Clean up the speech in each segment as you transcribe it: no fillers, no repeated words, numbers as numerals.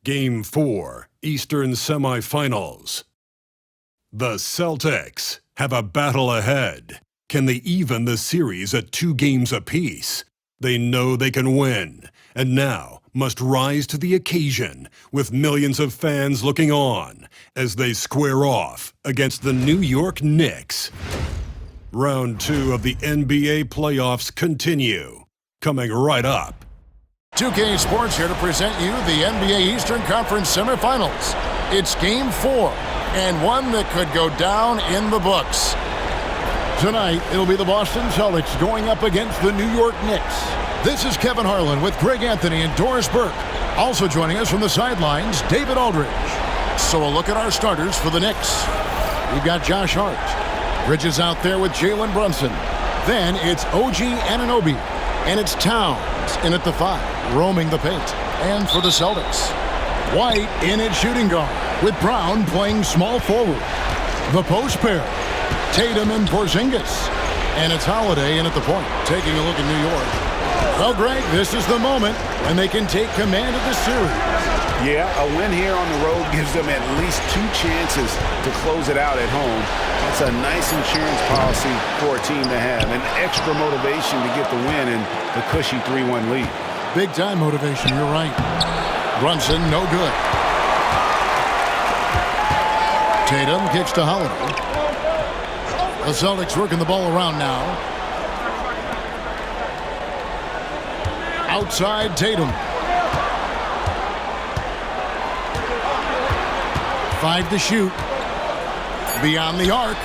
Game 4, Eastern Semifinals. The Celtics have a battle ahead. Can they even the series at 2 games apiece? They know they can win, and now must rise to the occasion with millions of fans looking on as they square off against the New York Knicks. Round 2 of the NBA playoffs continue, coming right up. 2K Sports here to present you the NBA Eastern Conference Semifinals. It's Game 4, and one that could go down in the books. Tonight, it'll be the Boston Celtics going up against the New York Knicks. This is Kevin Harlan with Greg Anthony and Doris Burke. Also joining us from the sidelines, David Aldridge. So a look at our starters for the Knicks. We've got Josh Hart. Bridges out there with Jalen Brunson. Then it's OG Anunoby. And it's Towns in at the 5, roaming the paint. And for the Celtics, White in at shooting guard, with Brown playing small forward. The post pair, Tatum and Porzingis. And it's Holiday in at the point, taking a look at New York. Well, Greg, this is the moment when they can take command of the series. Yeah, a win here on the road gives them at least 2 chances to close it out at home. That's a nice insurance policy for a team to have. An extra motivation to get the win and the cushy 3-1 lead. Big time motivation, you're right. Brunson, no good. Tatum kicks to Holiday. The Celtics working the ball around now. Outside Tatum. 5 to shoot. Beyond the arc.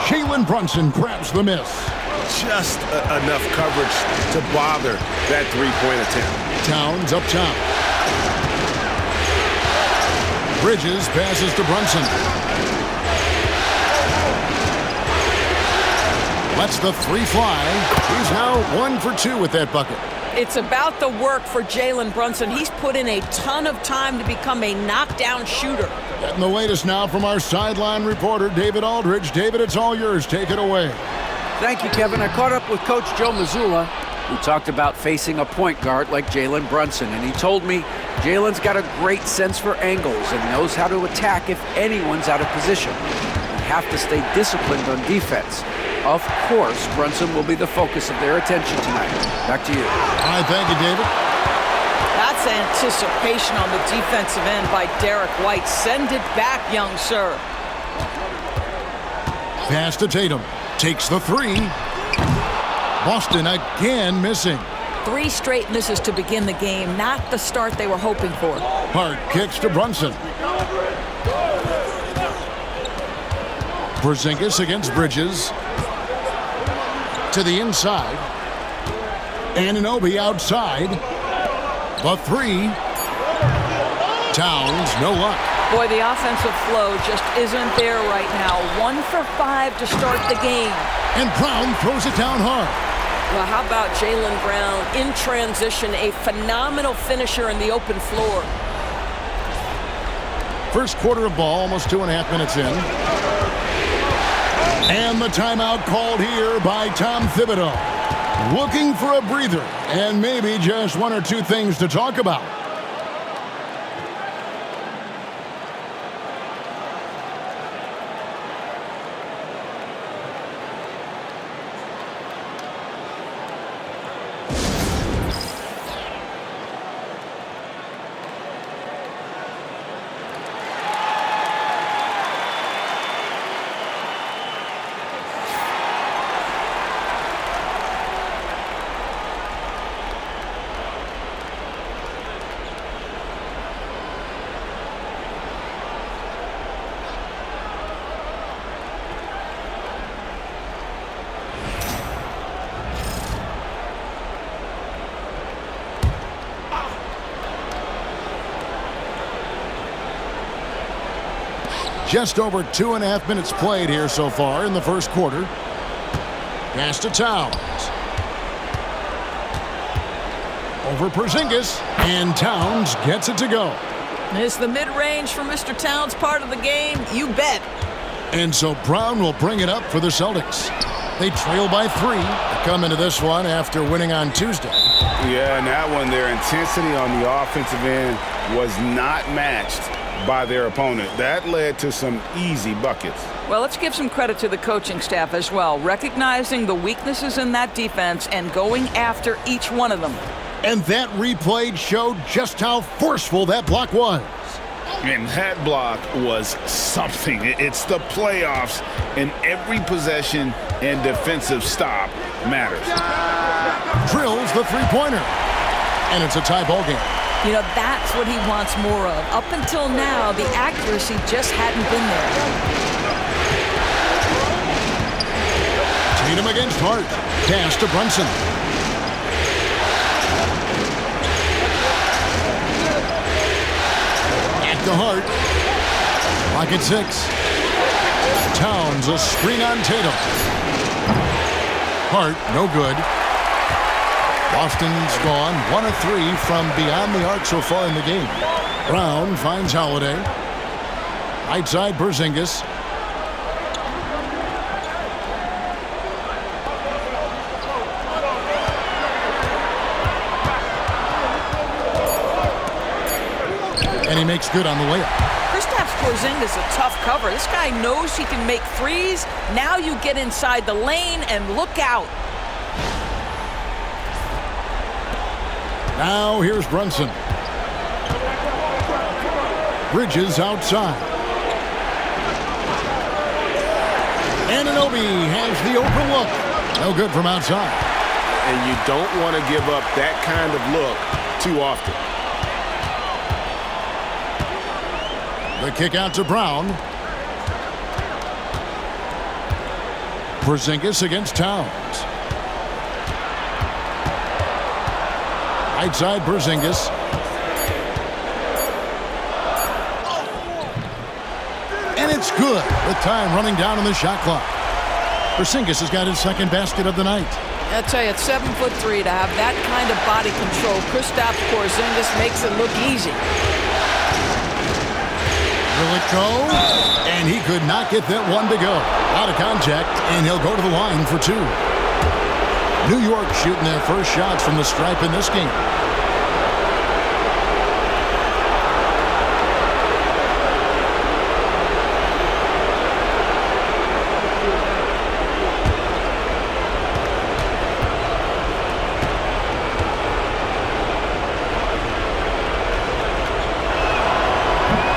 Jalen Brunson grabs the miss. Just enough coverage to bother that 3-point attempt. Towns up top. Bridges passes to Brunson. Lets the 3 fly. He's now 1 for 2 with that bucket. It's about the work for Jalen Brunson. He's put in a ton of time to become a knockdown shooter. Getting the latest now from our sideline reporter, David Aldridge. David, it's all yours. Take it away. Thank you, Kevin. I caught up with Coach Joe Mazzulla, who talked about facing a point guard like Jalen Brunson, and he told me Jalen's got a great sense for angles and knows how to attack if anyone's out of position. You have to stay disciplined on defense. Of course, Brunson will be the focus of their attention tonight. Back to you. All right, thank you, David. That's anticipation on the defensive end by Derek White. Send it back, young sir. Pass to Tatum. Takes the 3. Boston again missing. 3 straight misses to begin the game. Not the start they were hoping for. Hart kicks to Brunson. Porzingis against Bridges. To the inside. Anunoby outside. The 3. Towns, no luck. Boy, the offensive flow just isn't there right now. 1 for 5 to start the game. And Brown throws it down hard. Well, how about Jaylen Brown in transition, a phenomenal finisher in the open floor. First quarter of ball, almost 2.5 minutes in. And the timeout called here by Tom Thibodeau. Looking for a breather and maybe just 1 or 2 things to talk about. Just over 2.5 minutes played here so far in the first quarter. Pass to Towns. Over Porzingis, and Towns gets it to go. Is the mid-range for Mr. Towns part of the game? You bet. And so Brown will bring it up for the Celtics. They trail by 3 to come into this one after winning on Tuesday. Yeah, and that one, their intensity on the offensive end was not matched by their opponent. That led to some easy buckets. Well, let's give some credit to the coaching staff as well, recognizing the weaknesses in that defense and going after each one of them. And that replay showed just how forceful that block was. And that block was something. It's the playoffs, and every possession and defensive stop matters. Drills the three-pointer. And it's a tie ball game. You know, that's what he wants more of. Up until now, the accuracy just hadn't been there. Tatum against Hart. Pass to Brunson. Back to Hart. Lock at 6. Towns a screen on Tatum. Hart, no good. Boston's gone 1 of 3 from beyond the arc so far in the game. Brown finds Holiday. Right side, Porzingis. And he makes good on the layup. Kristaps Porzingis a tough cover. This guy knows he can make threes. Now you get inside the lane and look out. Now here's Brunson. Bridges outside. Anunoby has the open look. No good from outside. And you don't want to give up that kind of look too often. The kick out to Brown. Porzingis against Towns. Right side, Porzingis. And it's good with time running down on the shot clock. Porzingis has got his second basket of the night. I'll tell you, at 7'3", to have that kind of body control, Kristaps Porzingis makes it look easy. Will it go? And he could not get that one to go. Out of contact, and he'll go to the line for 2. New York shooting their first shots from the stripe in this game.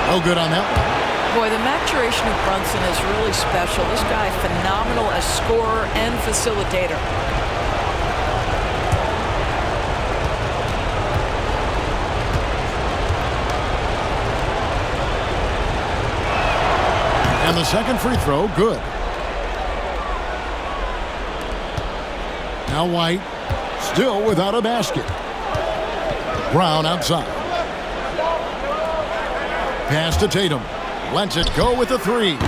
No good on that one. Boy, the maturation of Brunson is really special. This guy, phenomenal as scorer and facilitator. And the second free throw, good. Now White, still without a basket. Brown outside. Pass to Tatum. Lets it go with the 3.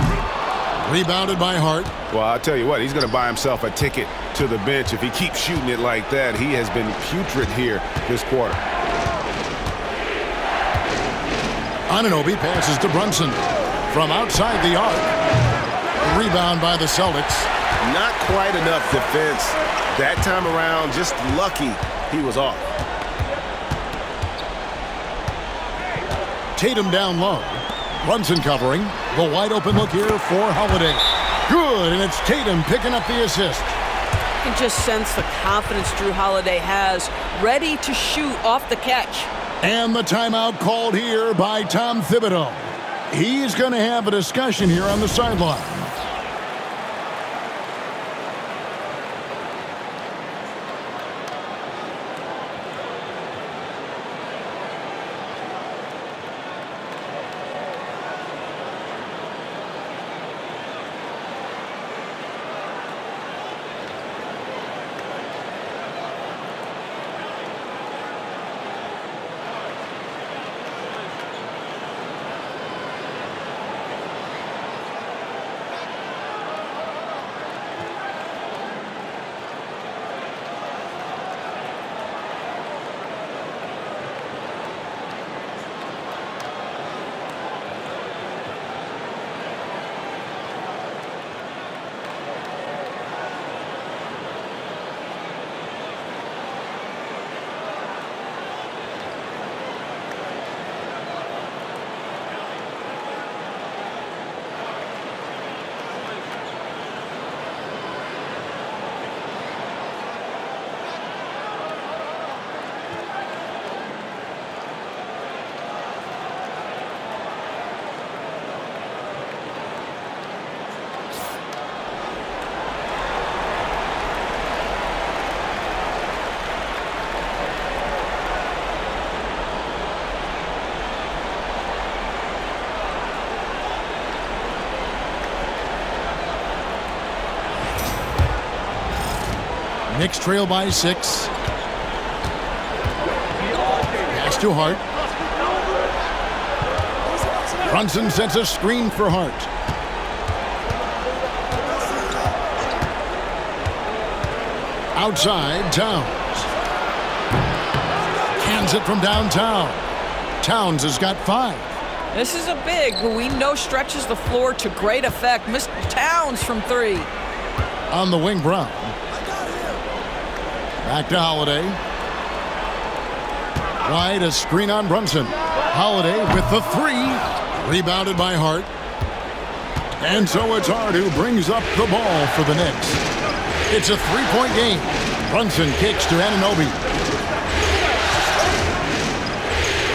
Rebounded by Hart. Well, I'll tell you what, he's going to buy himself a ticket to the bench if he keeps shooting it like that. He has been putrid here this quarter. Anunoby passes to Brunson. From outside the arc. Rebound by the Celtics. Not quite enough defense that time around. Just lucky he was off. Tatum down low. Brunson covering. The wide open look here for Holiday. Good, and it's Tatum picking up the assist. You can just sense the confidence Drew Holiday has, ready to shoot off the catch. And the timeout called here by Tom Thibodeau. He's going to have a discussion here on the sideline. Knicks trail by 6. Pass to Hart. Brunson sets a screen for Hart. Outside, Towns. Cans it from downtown. Towns has got 5. This is a big who we know stretches the floor to great effect. Mr. Towns from 3. On the wing, Brown. Back to Holiday. Wide, a screen on Brunson. Holiday with the 3. Rebounded by Hart. And so it's Hart who brings up the ball for the Knicks. It's a 3-point game. Brunson kicks to Anunoby.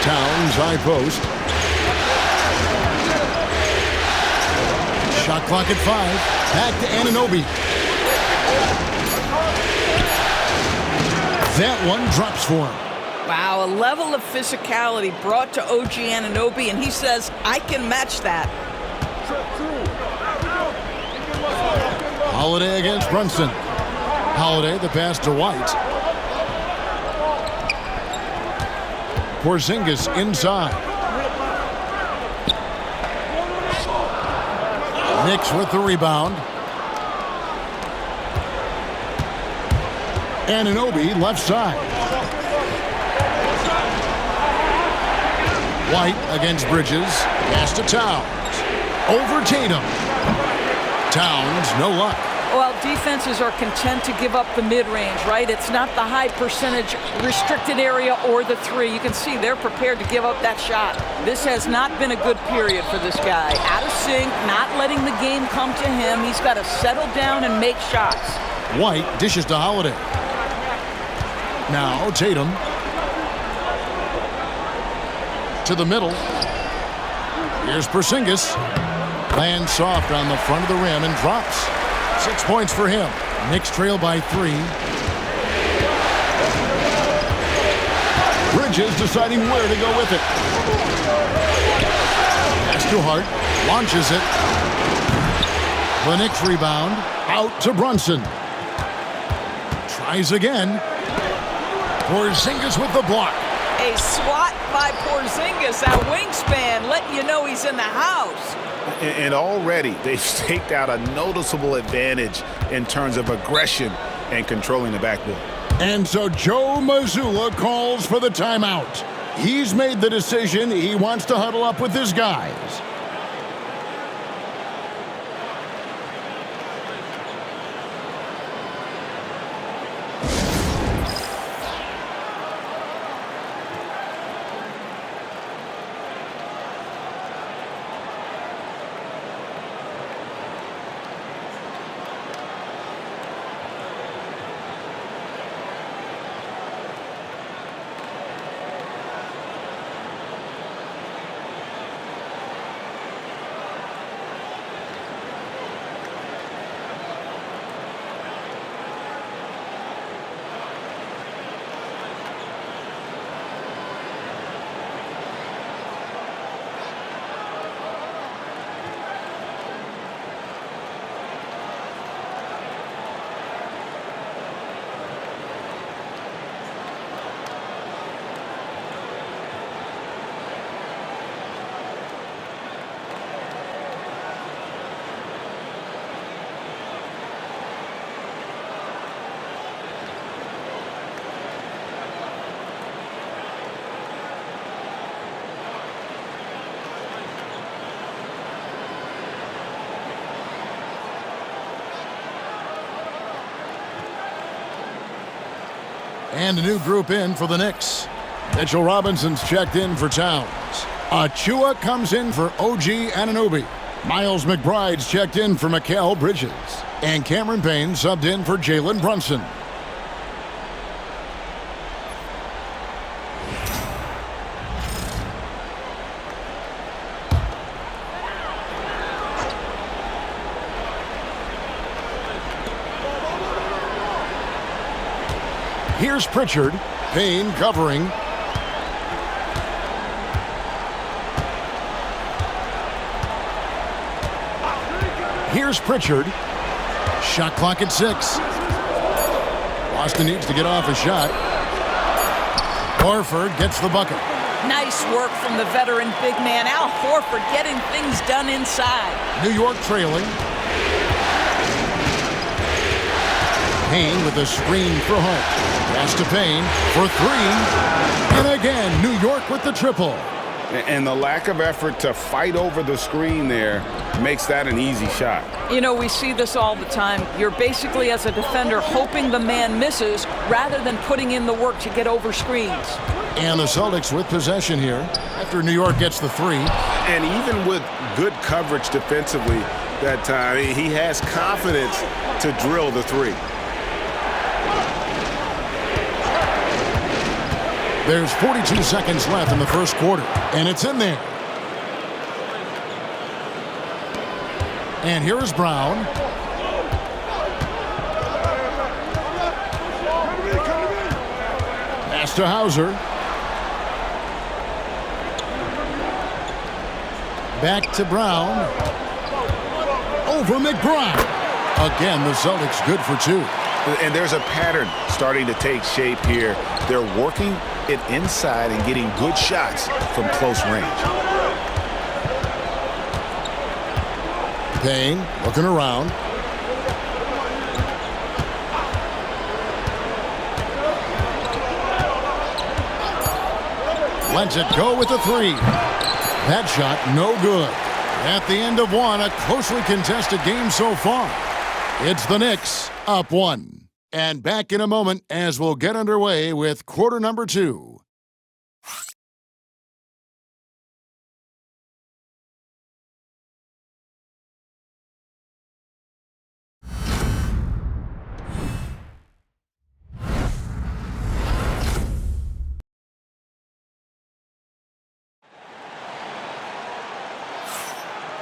Towns, high post. Shot clock at 5. Back to Anunoby. That one drops for him. Wow, a level of physicality brought to OG Anunoby, and he says, I can match that. Holiday against Brunson. Holiday, the pass to White. Porzingis inside. Knicks with the rebound. Anunoby left side. White against Bridges. Pass to Towns. Over Tatum. Towns, no luck. Well, defenses are content to give up the mid-range, right? It's not the high percentage restricted area or the 3. You can see they're prepared to give up that shot. This has not been a good period for this guy. Out of sync, not letting the game come to him. He's got to settle down and make shots. White dishes to Holiday. Now Tatum. To the middle. Here's Porzingis. Lands soft on the front of the rim and drops. 6 points for him. Knicks trail by 3. Bridges deciding where to go with it. Pass to Hart. Launches it. The Knicks rebound. Out to Brunson. Tries again. Porzingis with the block. A swat by Porzingis. That wingspan letting you know he's in the house. And already they've staked out a noticeable advantage in terms of aggression and controlling the backboard. And so Joe Mazzulla calls for the timeout. He's made the decision. He wants to huddle up with his guys. And a new group in for the Knicks. Mitchell Robinson's checked in for Towns. Achua comes in for OG Anunoby. Miles McBride's checked in for Mikal Bridges. And Cameron Payne subbed in for Jalen Brunson. Here's Pritchard. Payne covering. Here's Pritchard. Shot clock at 6. Boston needs to get off a shot. Horford gets the bucket. Nice work from the veteran big man, Al Horford, getting things done inside. New York trailing. Payne with a screen for home. Pass to Payne for three. And again, New York with the triple. And the lack of effort to fight over the screen there makes that an easy shot. You know, we see this all the time. You're basically, as a defender, hoping the man misses rather than putting in the work to get over screens. And the Celtics with possession here after New York gets the three. And even with good coverage defensively that time, he has confidence to drill the three. There's 42 seconds left in the first quarter, and it's in there. And here's Brown. Pass to Hauser. Back to Brown. Over McBride. Again, the Celtics good for two. And there's a pattern starting to take shape here. They're working it inside and getting good shots from close range. Payne looking around. Lets it go with the three. That shot no good. At the end of one, a closely contested game so far. It's the Knicks up one. And back in a moment as we'll get underway with quarter number two.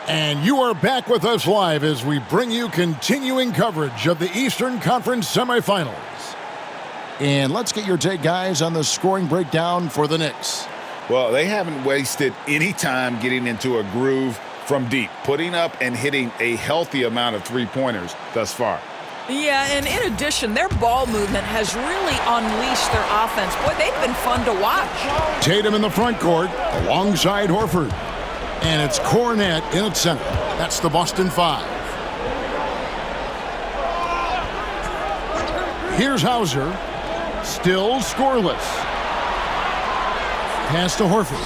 And you are back with us live as we bring you continuing coverage of the Eastern Conference Semifinals. And let's get your take, guys, on the scoring breakdown for the Knicks. Well, they haven't wasted any time getting into a groove from deep, putting up and hitting a healthy amount of three-pointers thus far. Yeah, and in addition, their ball movement has really unleashed their offense. Boy, they've been fun to watch. Tatum in the front court alongside Horford. And it's Cornette in its center. That's the Boston Five. Here's Hauser. Still scoreless. Pass to Horford.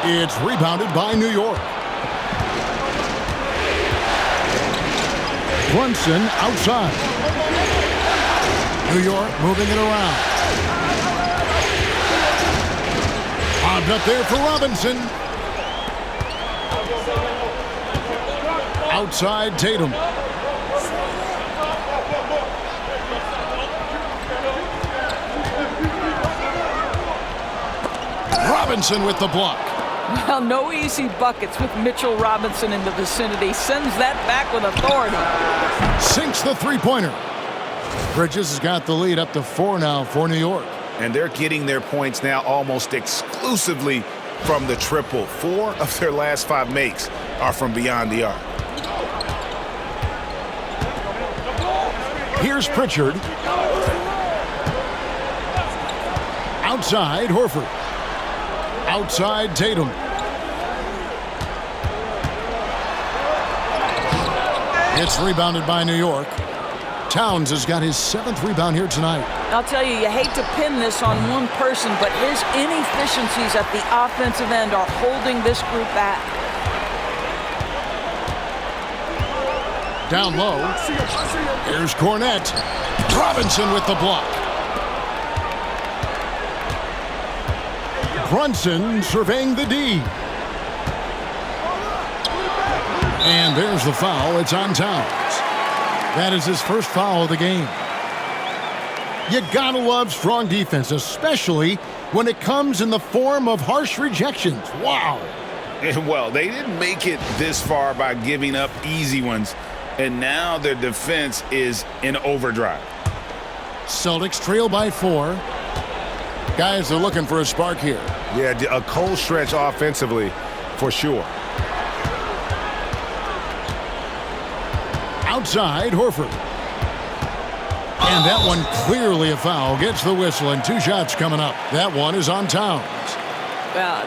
It's rebounded by New York. Brunson outside. New York moving it around. Bobbed up there for Robinson. Outside Tatum. Robinson with the block. Well, no easy buckets with Mitchell Robinson in the vicinity. Sends that back with authority. Sinks the three-pointer. Bridges has got the lead up to 4 now for New York. And they're getting their points now almost exclusively from the triple. 4 of their last 5 makes are from beyond the arc. Here's Pritchard. Outside Horford. Outside Tatum. It's rebounded by New York. Towns has got his 7th rebound here tonight. I'll tell you, you hate to pin this on one person, but his inefficiencies at the offensive end are holding this group back. Down low. Here's Cornette. Robinson with the block. Brunson surveying the D. And there's the foul. It's on Towns. That is his first foul of the game. You gotta love strong defense, especially when it comes in the form of harsh rejections. Wow. Well, they didn't make it this far by giving up easy ones, and now their defense is in overdrive. Celtics trail by 4. Guys are looking for a spark here. Yeah, a cold stretch offensively for sure. Outside, Horford. And that one clearly a foul. Gets the whistle, and 2 shots coming up. That one is on Towns.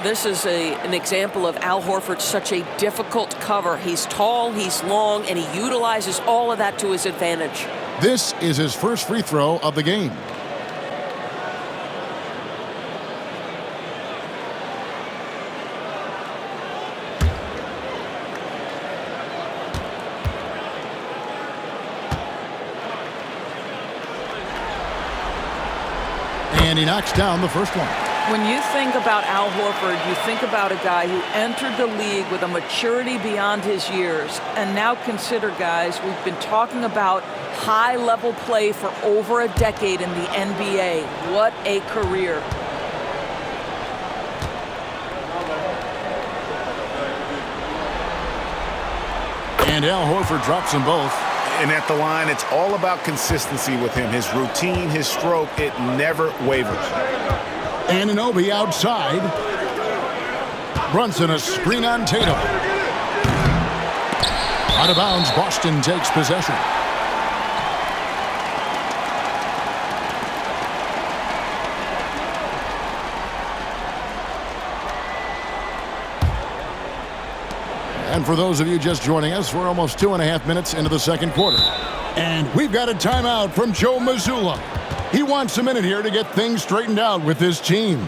This is an example of Al Horford, such a difficult cover. He's tall, he's long, and he utilizes all of that to his advantage. This is his first free throw of the game. And he knocks down the first one. When you think about Al Horford, you think about a guy who entered the league with a maturity beyond his years. And now consider, guys, we've been talking about high-level play for over a decade in the NBA. What a career. And Al Horford drops them both. And at the line, it's all about consistency with him. His routine, his stroke, it never wavers. Anunoby outside. Brunson, a screen on Tatum. Out of bounds, Boston takes possession. And for those of you just joining us, we're almost 2.5 minutes into the second quarter. And we've got a timeout from Joe Mazzulla. He wants a minute here to get things straightened out with his team.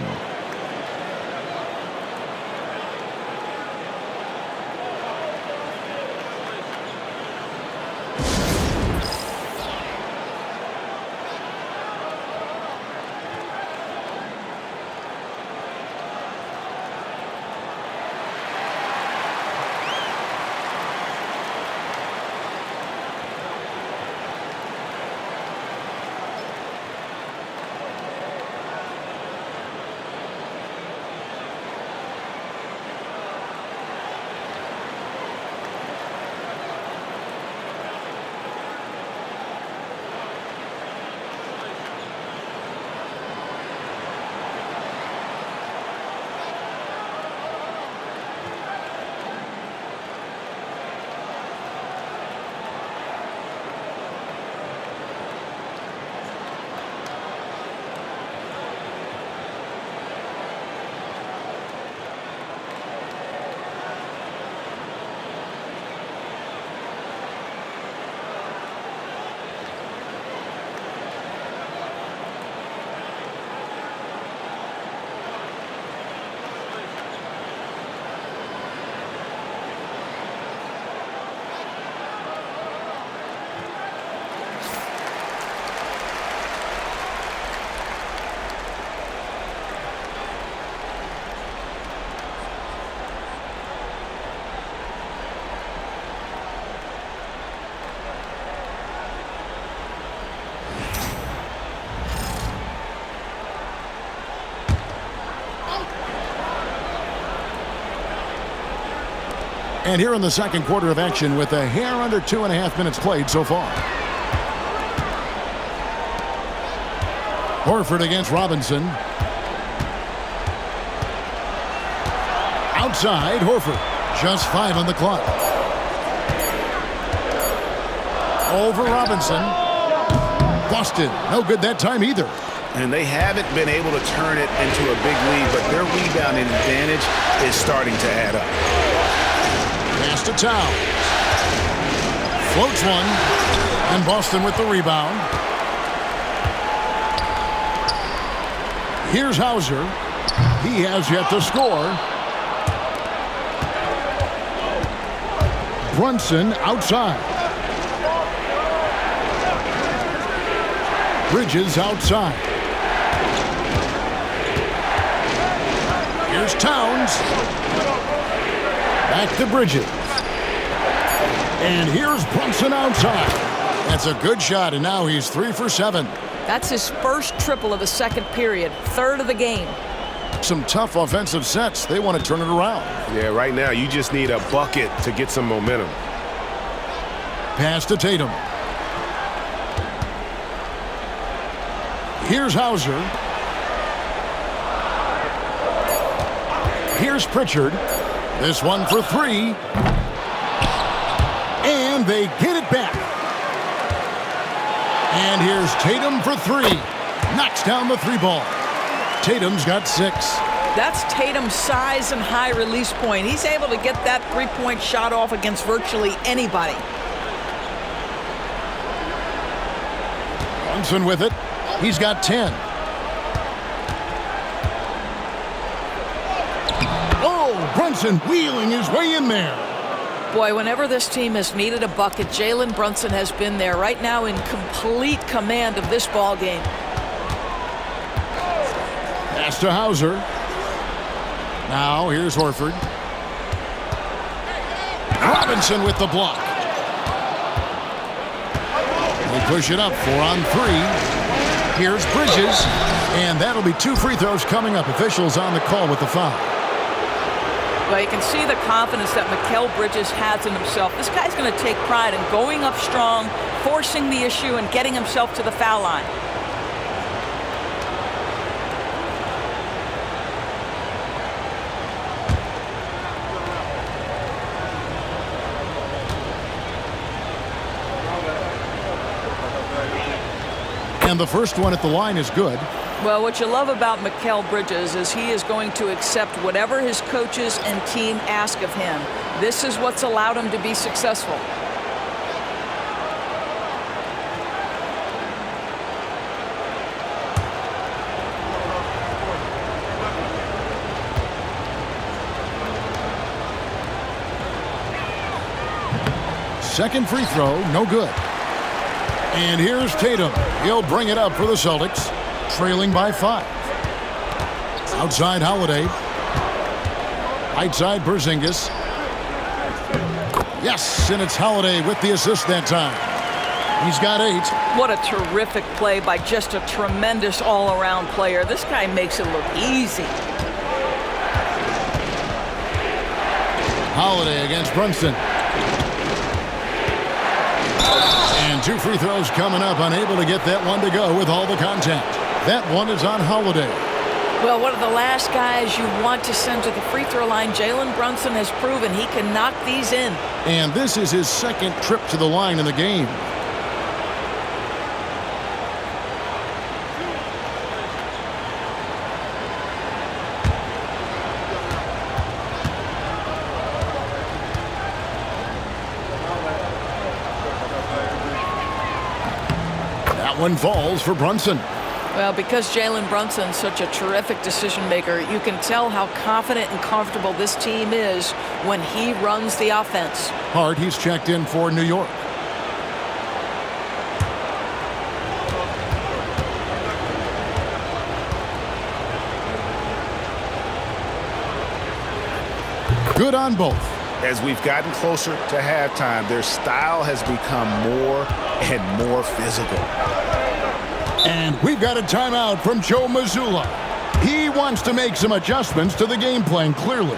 And here in the second quarter of action with a hair under 2.5 minutes played so far. Horford against Robinson. Outside, Horford. Just 5 on the clock. Over Robinson. Boston, no good that time either. And they haven't been able to turn it into a big lead, but their rebounding advantage is starting to add up. Pass to Towns. Floats one. And Boston with the rebound. Here's Hauser. He has yet to score. Brunson outside. Bridges outside. Here's Towns. Back to Bridges. And here's Brunson outside. That's a good shot, and now he's 3 for 7. That's his first triple of the second period, third of the game. Some tough offensive sets. They want to turn it around. Yeah, right now you just need a bucket to get some momentum. Pass to Tatum. Here's Hauser. Here's Pritchard. This one for 3. And they get it back. And here's Tatum for three. Knocks down the three ball. Tatum's got 6. That's Tatum's size and high release point. He's able to get that three-point shot off against virtually anybody. Brunson with it. He's got 10. Oh, Brunson wheeling his way in there. Boy, whenever this team has needed a bucket, Jalen Brunson has been there, right now in complete command of this ball game. Pass to Hauser. Now here's Horford. Robinson with the block. They push it up 4 on 3. Here's Bridges. And that'll be 2 free throws coming up. Officials on the call with the foul. Well, you can see the confidence that Mikal Bridges has in himself. This guy's going to take pride in going up strong, forcing the issue, and getting himself to the foul line. And the first one at the line is good. Well, what you love about Mikal Bridges is he is going to accept whatever his coaches and team ask of him. This is what's allowed him to be successful. Second free throw, no good. And here's Tatum. He'll bring it up for the Celtics, trailing by 5. Outside Holiday. Right side Porzingis. Yes, and it's Holiday with the assist that time. He's got 8. What a terrific play by just a tremendous all-around player. This guy makes it look easy. Holiday against Brunson. And 2 free throws coming up, unable to get that one to go with all the contact. That one is on Holiday. Well, one of the last guys you want to send to the free throw line, Jalen Brunson has proven he can knock these in. And this is his second trip to the line in the game. One falls for Brunson. Well, because Jalen Brunson's such a terrific decision maker, you can tell how confident and comfortable this team is when he runs the offense. Hart, he's checked in for New York. Good on both. As we've gotten closer to halftime, their style has become more and more physical. And we've got a timeout from Joe Mazzulla. He wants to make some adjustments to the game plan, clearly.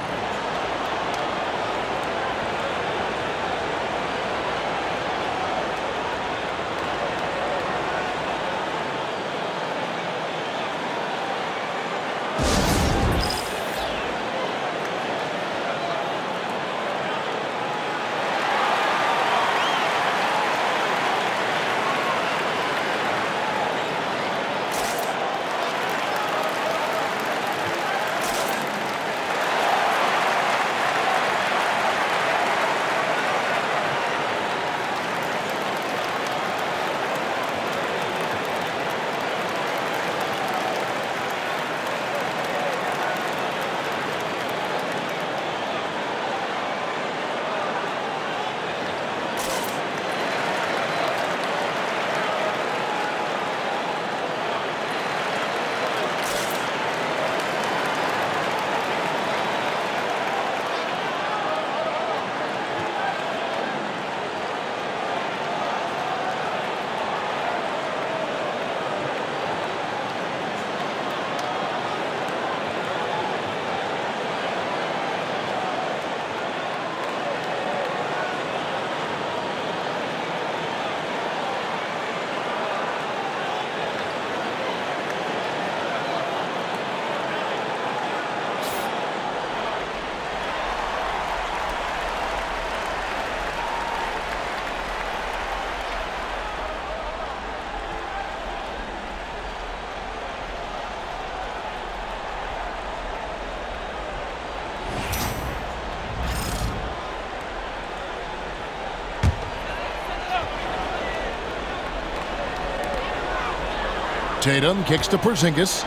Tatum kicks to Porzingis.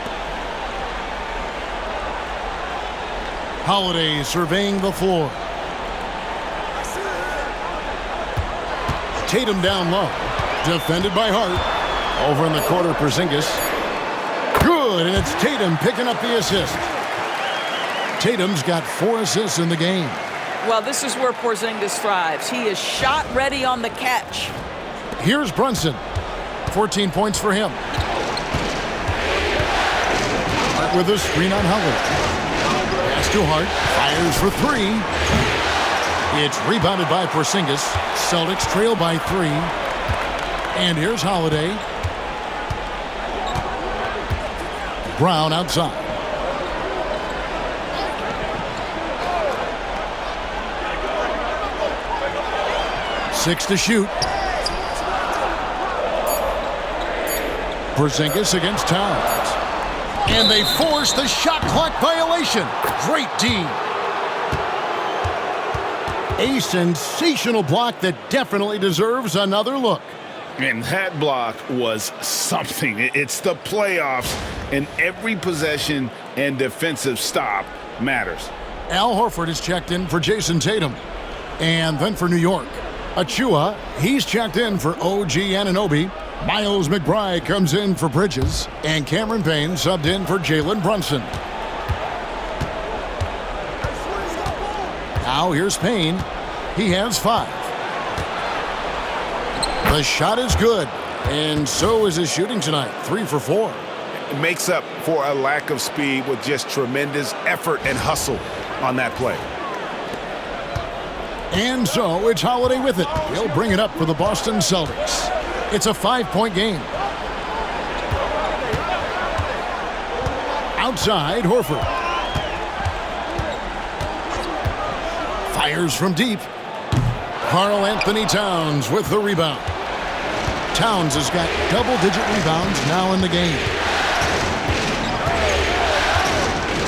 Holiday surveying the floor. Tatum down low. Defended by Hart. Over in the corner, Porzingis. Good, and it's Tatum picking up the assist. Tatum's got 4 assists in the game. Well, this is where Porzingis thrives. He is shot ready on the catch. Here's Brunson. 14 points for him. Hart with a screen on Holiday. Pass to Hart. Fires for 3. It's rebounded by Porzingis. Celtics trail by 3. And here's Holiday. Brown outside. Six to shoot. Porzingis against Towns. And they force the shot clock violation. Great D. A sensational block that definitely deserves another look. And that block was something. It's the playoffs, and every possession and defensive stop matters. Al Horford is checked in for Jason Tatum. And then for New York, Achua, he's checked in for OG Anunoby. Miles McBride comes in for Bridges. And Cameron Payne subbed in for Jalen Brunson. Now here's Payne. He has 5. The shot is good, and so is his shooting tonight, 3 for 4. It makes up for a lack of speed with just tremendous effort and hustle on that play. And so it's Holiday with it. He'll bring it up for the Boston Celtics. It's a 5-point game. Outside, Horford. Fires from deep. Karl Anthony Towns with the rebound. Towns has got double-digit rebounds now in the game.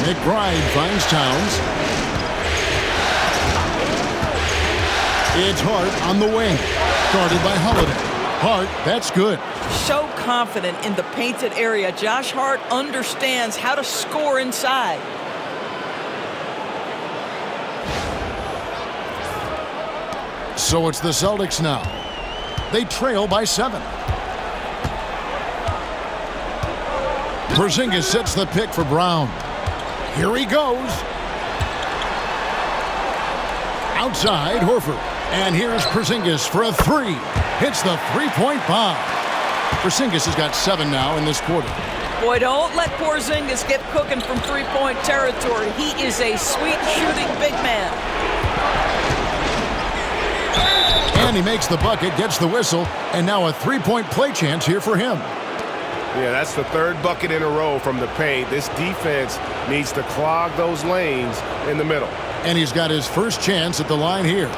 McBride finds Towns. It's Hart on the wing. Guarded by Holiday. Hart, that's good. So confident in the painted area. Josh Hart understands how to score inside. So it's the Celtics now. They trail by 7. Porzingis sets the pick for Brown. Here he goes. Outside, Horford. And here's Porzingis for a 3. Hits the 3-point bomb. Porzingis has got 7 now in this quarter. Boy, don't let Porzingis get cooking from 3-point territory. He is a sweet shooting big man. And he makes the bucket, gets the whistle, and now a 3-point play chance here for him. Yeah, that's the 3rd bucket in a row from the paint. This defense needs to clog those lanes in the middle. And he's got his first chance at the line here.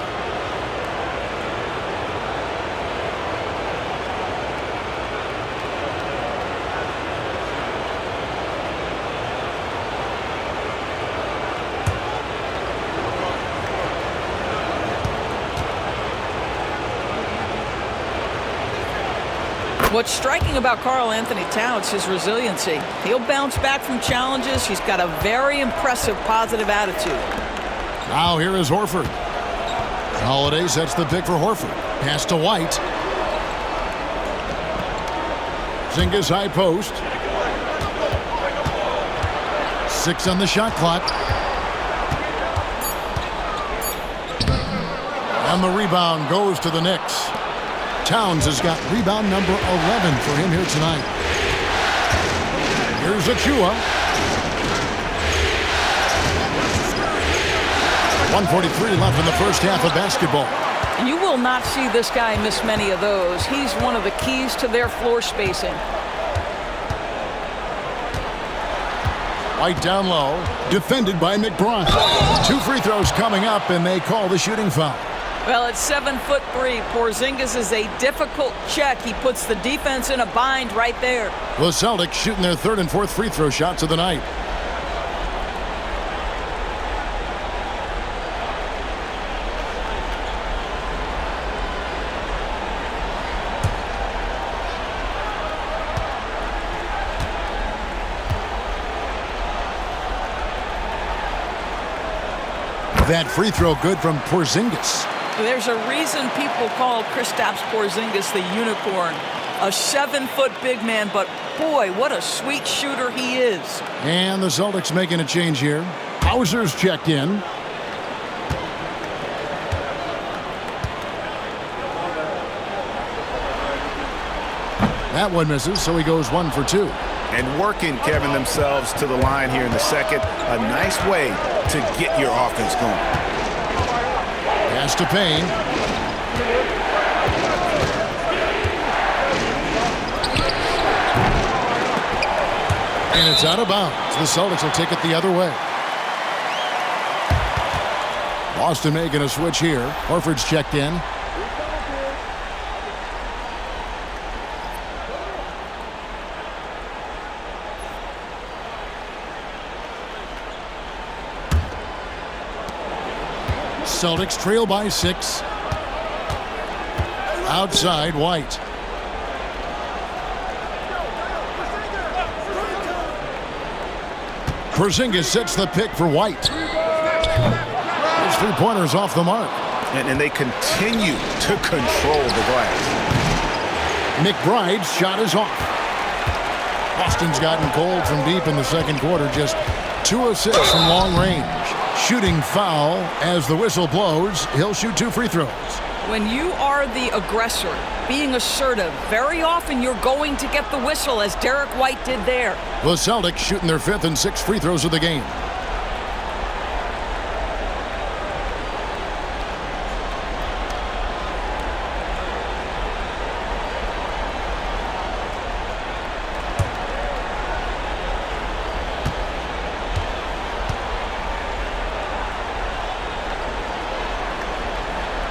What's striking about Karl Anthony Towns is his resiliency. He'll bounce back from challenges. He's got a very impressive positive attitude. Now here is Horford. Holiday sets the pick for Horford. Pass to White. Porzingis high post. 6 on the shot clock. And the rebound goes to the Knicks. Towns has got rebound number 11 for him here tonight. Here's Achua. 1:43 left in the first half of basketball. You will not see this guy miss many of those. He's one of the keys to their floor spacing. White down low, defended by McBride. 2 free throws coming up, and they call the shooting foul. Well, at 7'3", Porzingis is a difficult check. He puts the defense in a bind right there. The Celtics shooting their 3rd and 4th free throw shots of the night. That free throw good from Porzingis. There's a reason people call Kristaps Porzingis the unicorn. A 7-foot big man, but boy, what a sweet shooter he is. And the Celtics making a change here. Hauser's checked in. That one misses, so he goes 1 for 2. And working, Kevin, themselves to the line here in the second. A nice way to get your offense going. Pass to Payne. And it's out of bounds. The Celtics will take it the other way. Boston making a switch here. Horford's checked in. Celtics trail by 6. Outside, White. Porzingis sets the pick for White. His three-pointers off the mark. And they continue to control the glass. McBride's shot is off. Boston's gotten cold from deep in the second quarter. Just 2 assists from long range. Shooting foul as the whistle blows. He'll shoot 2 free throws. When you are the aggressor, being assertive, very often you're going to get the whistle, as Derek White did there. The Celtics shooting their 5th and 6th free throws of the game.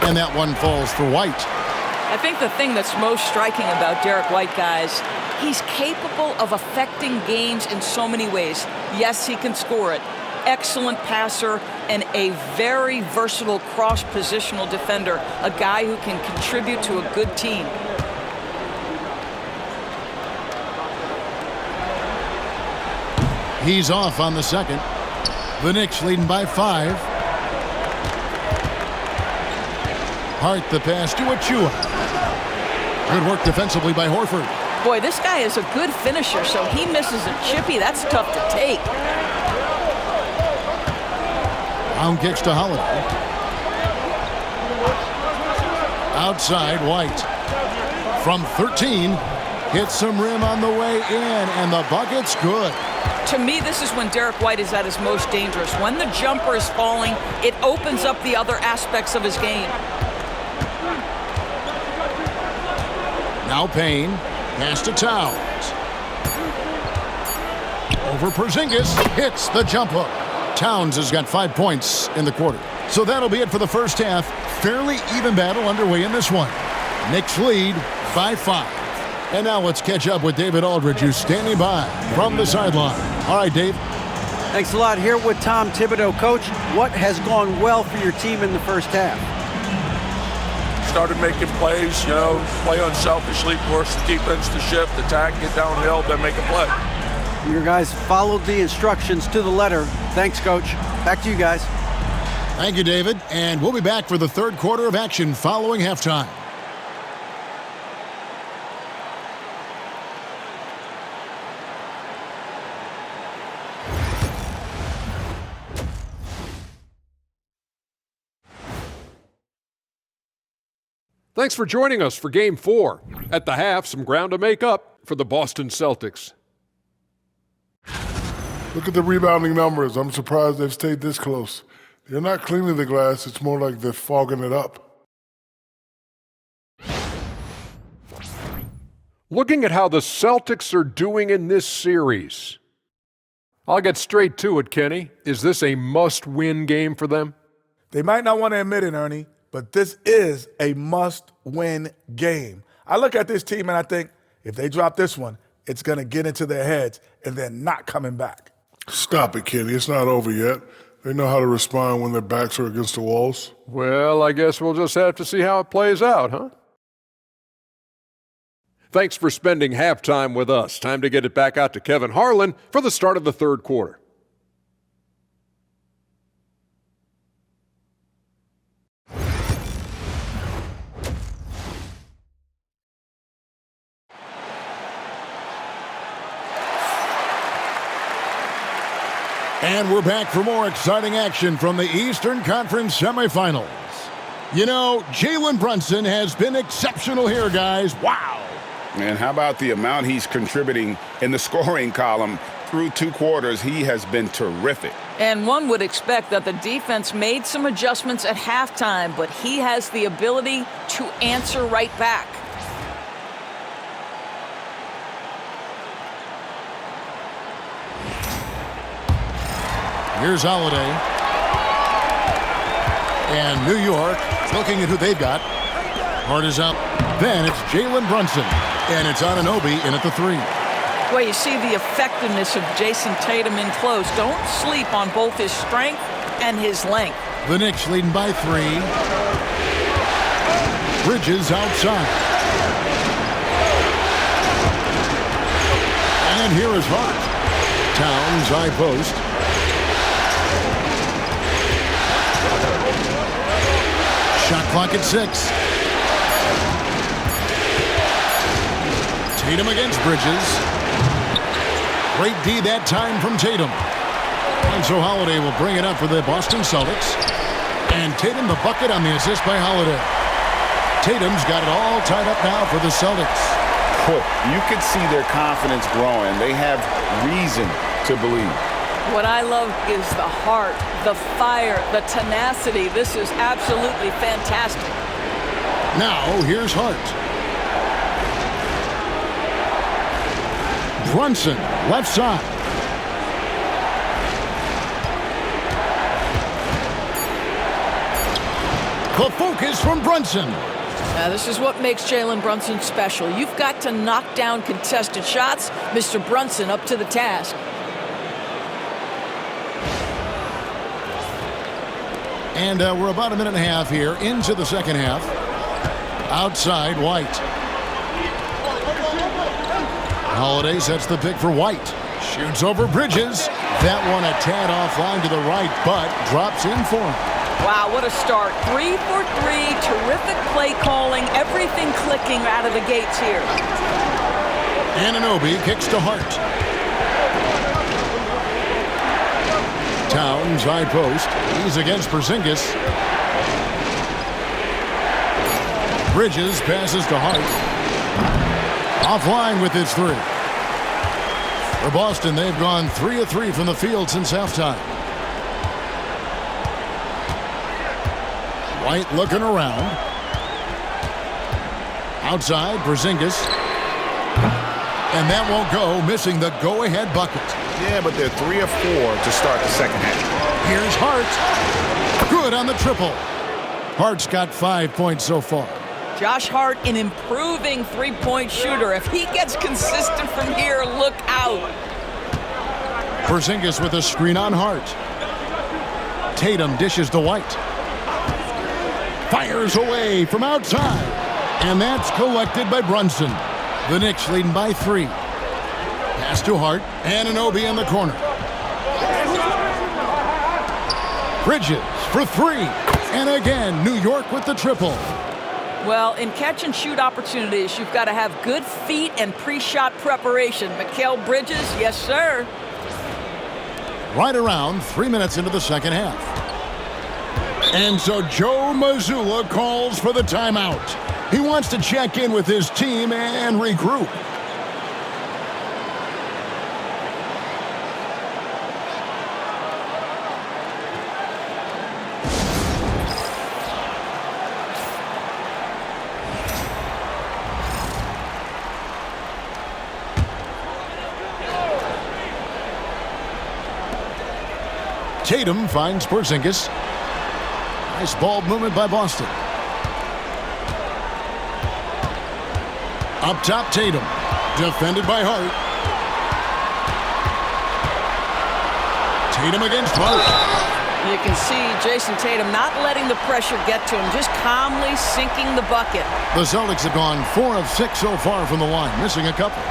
And that one falls for White. I think the thing that's most striking about Derek White, guys, he's capable of affecting games in so many ways. Yes, he can score it. Excellent passer and a very versatile cross-positional defender. A guy who can contribute to a good team. He's off on the second. The Knicks leading by 5. Hart the pass to Achua. Good work defensively by Horford. Boy, this guy is a good finisher, so he misses a chippy. That's tough to take. Round kicks to Holiday. Outside, White. From 13, hits some rim on the way in, and the bucket's good. To me, this is when Derek White is at his most dangerous. When the jumper is falling, it opens up the other aspects of his game. Now Payne, pass to Towns. Over Porzingis, hits the jump hook. Towns has got 5 points in the quarter. So that'll be it for the first half. Fairly even battle underway in this one. Knicks lead by 5. And now let's catch up with David Aldridge, who's standing by from the sideline. All right, Dave. Thanks a lot. Here with Tom Thibodeau. Coach, what has gone well for your team in the first half? Started making plays, play unselfishly, force the defense to shift, attack, get downhill, then make a play. Your guys followed the instructions to the letter. Thanks, Coach. Back to you guys. Thank you, David. And we'll be back for the third quarter of action following halftime. Thanks for joining us for Game 4. At the half, some ground to make up for the Boston Celtics. Look at the rebounding numbers. I'm surprised they've stayed this close. They're not cleaning the glass. It's more like they're fogging it up. Looking at how the Celtics are doing in this series, I'll get straight to it, Kenny. Is this a must-win game for them? They might not want to admit it, Ernie, but this is a must-win game. I look at this team and I think if they drop this one, it's going to get into their heads and they're not coming back. Stop it, Kenny. It's not over yet. They know how to respond when their backs are against the walls. Well, I guess we'll just have to see how it plays out, huh? Thanks for spending halftime with us. Time to get it back out to Kevin Harlan for the start of the third quarter. And we're back for more exciting action from the Eastern Conference Semifinals. You know, Jalen Brunson has been exceptional here, guys. Wow. And how about the amount he's contributing in the scoring column? Through 2 quarters, he has been terrific. And one would expect that the defense made some adjustments at halftime, but he has the ability to answer right back. Here's Holiday. And New York looking at who they've got. Hart is up. Then it's Jalen Brunson. And it's Anunoby in at the 3. Well, you see the effectiveness of Jason Tatum in close. Don't sleep on both his strength and his length. The Knicks leading by 3. Bridges outside. And here is Hart. Towns high post. Shot clock at 6. Tatum against Bridges. Great D that time from Tatum. And so Holiday will bring it up for the Boston Celtics. And Tatum the bucket on the assist by Holiday. Tatum's got it all tied up now for the Celtics. You could see their confidence growing. They have reason to believe. What I love is the heart, the fire, the tenacity. This is absolutely fantastic. Now, here's Hart. Brunson, left side. The focus from Brunson. Now, this is what makes Jalen Brunson special. You've got to knock down contested shots. Mr. Brunson up to the task. And we're about a minute and a half here into the second half. Outside, White. Holiday sets the pick for White. Shoots over Bridges. That one a tad offline to the right, but drops in for him. Wow, what a start. 3 for 3. Terrific play calling. Everything clicking out of the gates here. Anunoby kicks to Hart. Towns, high post. He's against Porzingis. Bridges passes to Hart. Offline with his 3. For Boston, they've gone 3 of 3 from the field since halftime. White looking around. Outside, Porzingis. And that won't go, missing the go-ahead bucket. Yeah, but they're 3 of 4 to start the second half. Here's Hart. Good on the triple. Hart's got 5 points so far. Josh Hart, an improving three-point shooter. If he gets consistent from here, look out. Porzingis with a screen on Hart. Tatum dishes to White. Fires away from outside. And that's collected by Brunson. The Knicks leading by 3. Pass to Hart. Anunoby in the corner. Bridges for 3. And again, New York with the triple. Well, in catch-and-shoot opportunities, you've got to have good feet and pre-shot preparation. Mikal Bridges, yes, sir. Right around 3 minutes into the second half. And so Joe Mazzulla calls for the timeout. He wants to check in with his team and regroup. Tatum finds Porzingis. Nice ball movement by Boston. Up top, Tatum. Defended by Hart. Tatum against Hart. You can see Jason Tatum not letting the pressure get to him, just calmly sinking the bucket. The Celtics have gone 4 of 6 so far from the line, missing a couple.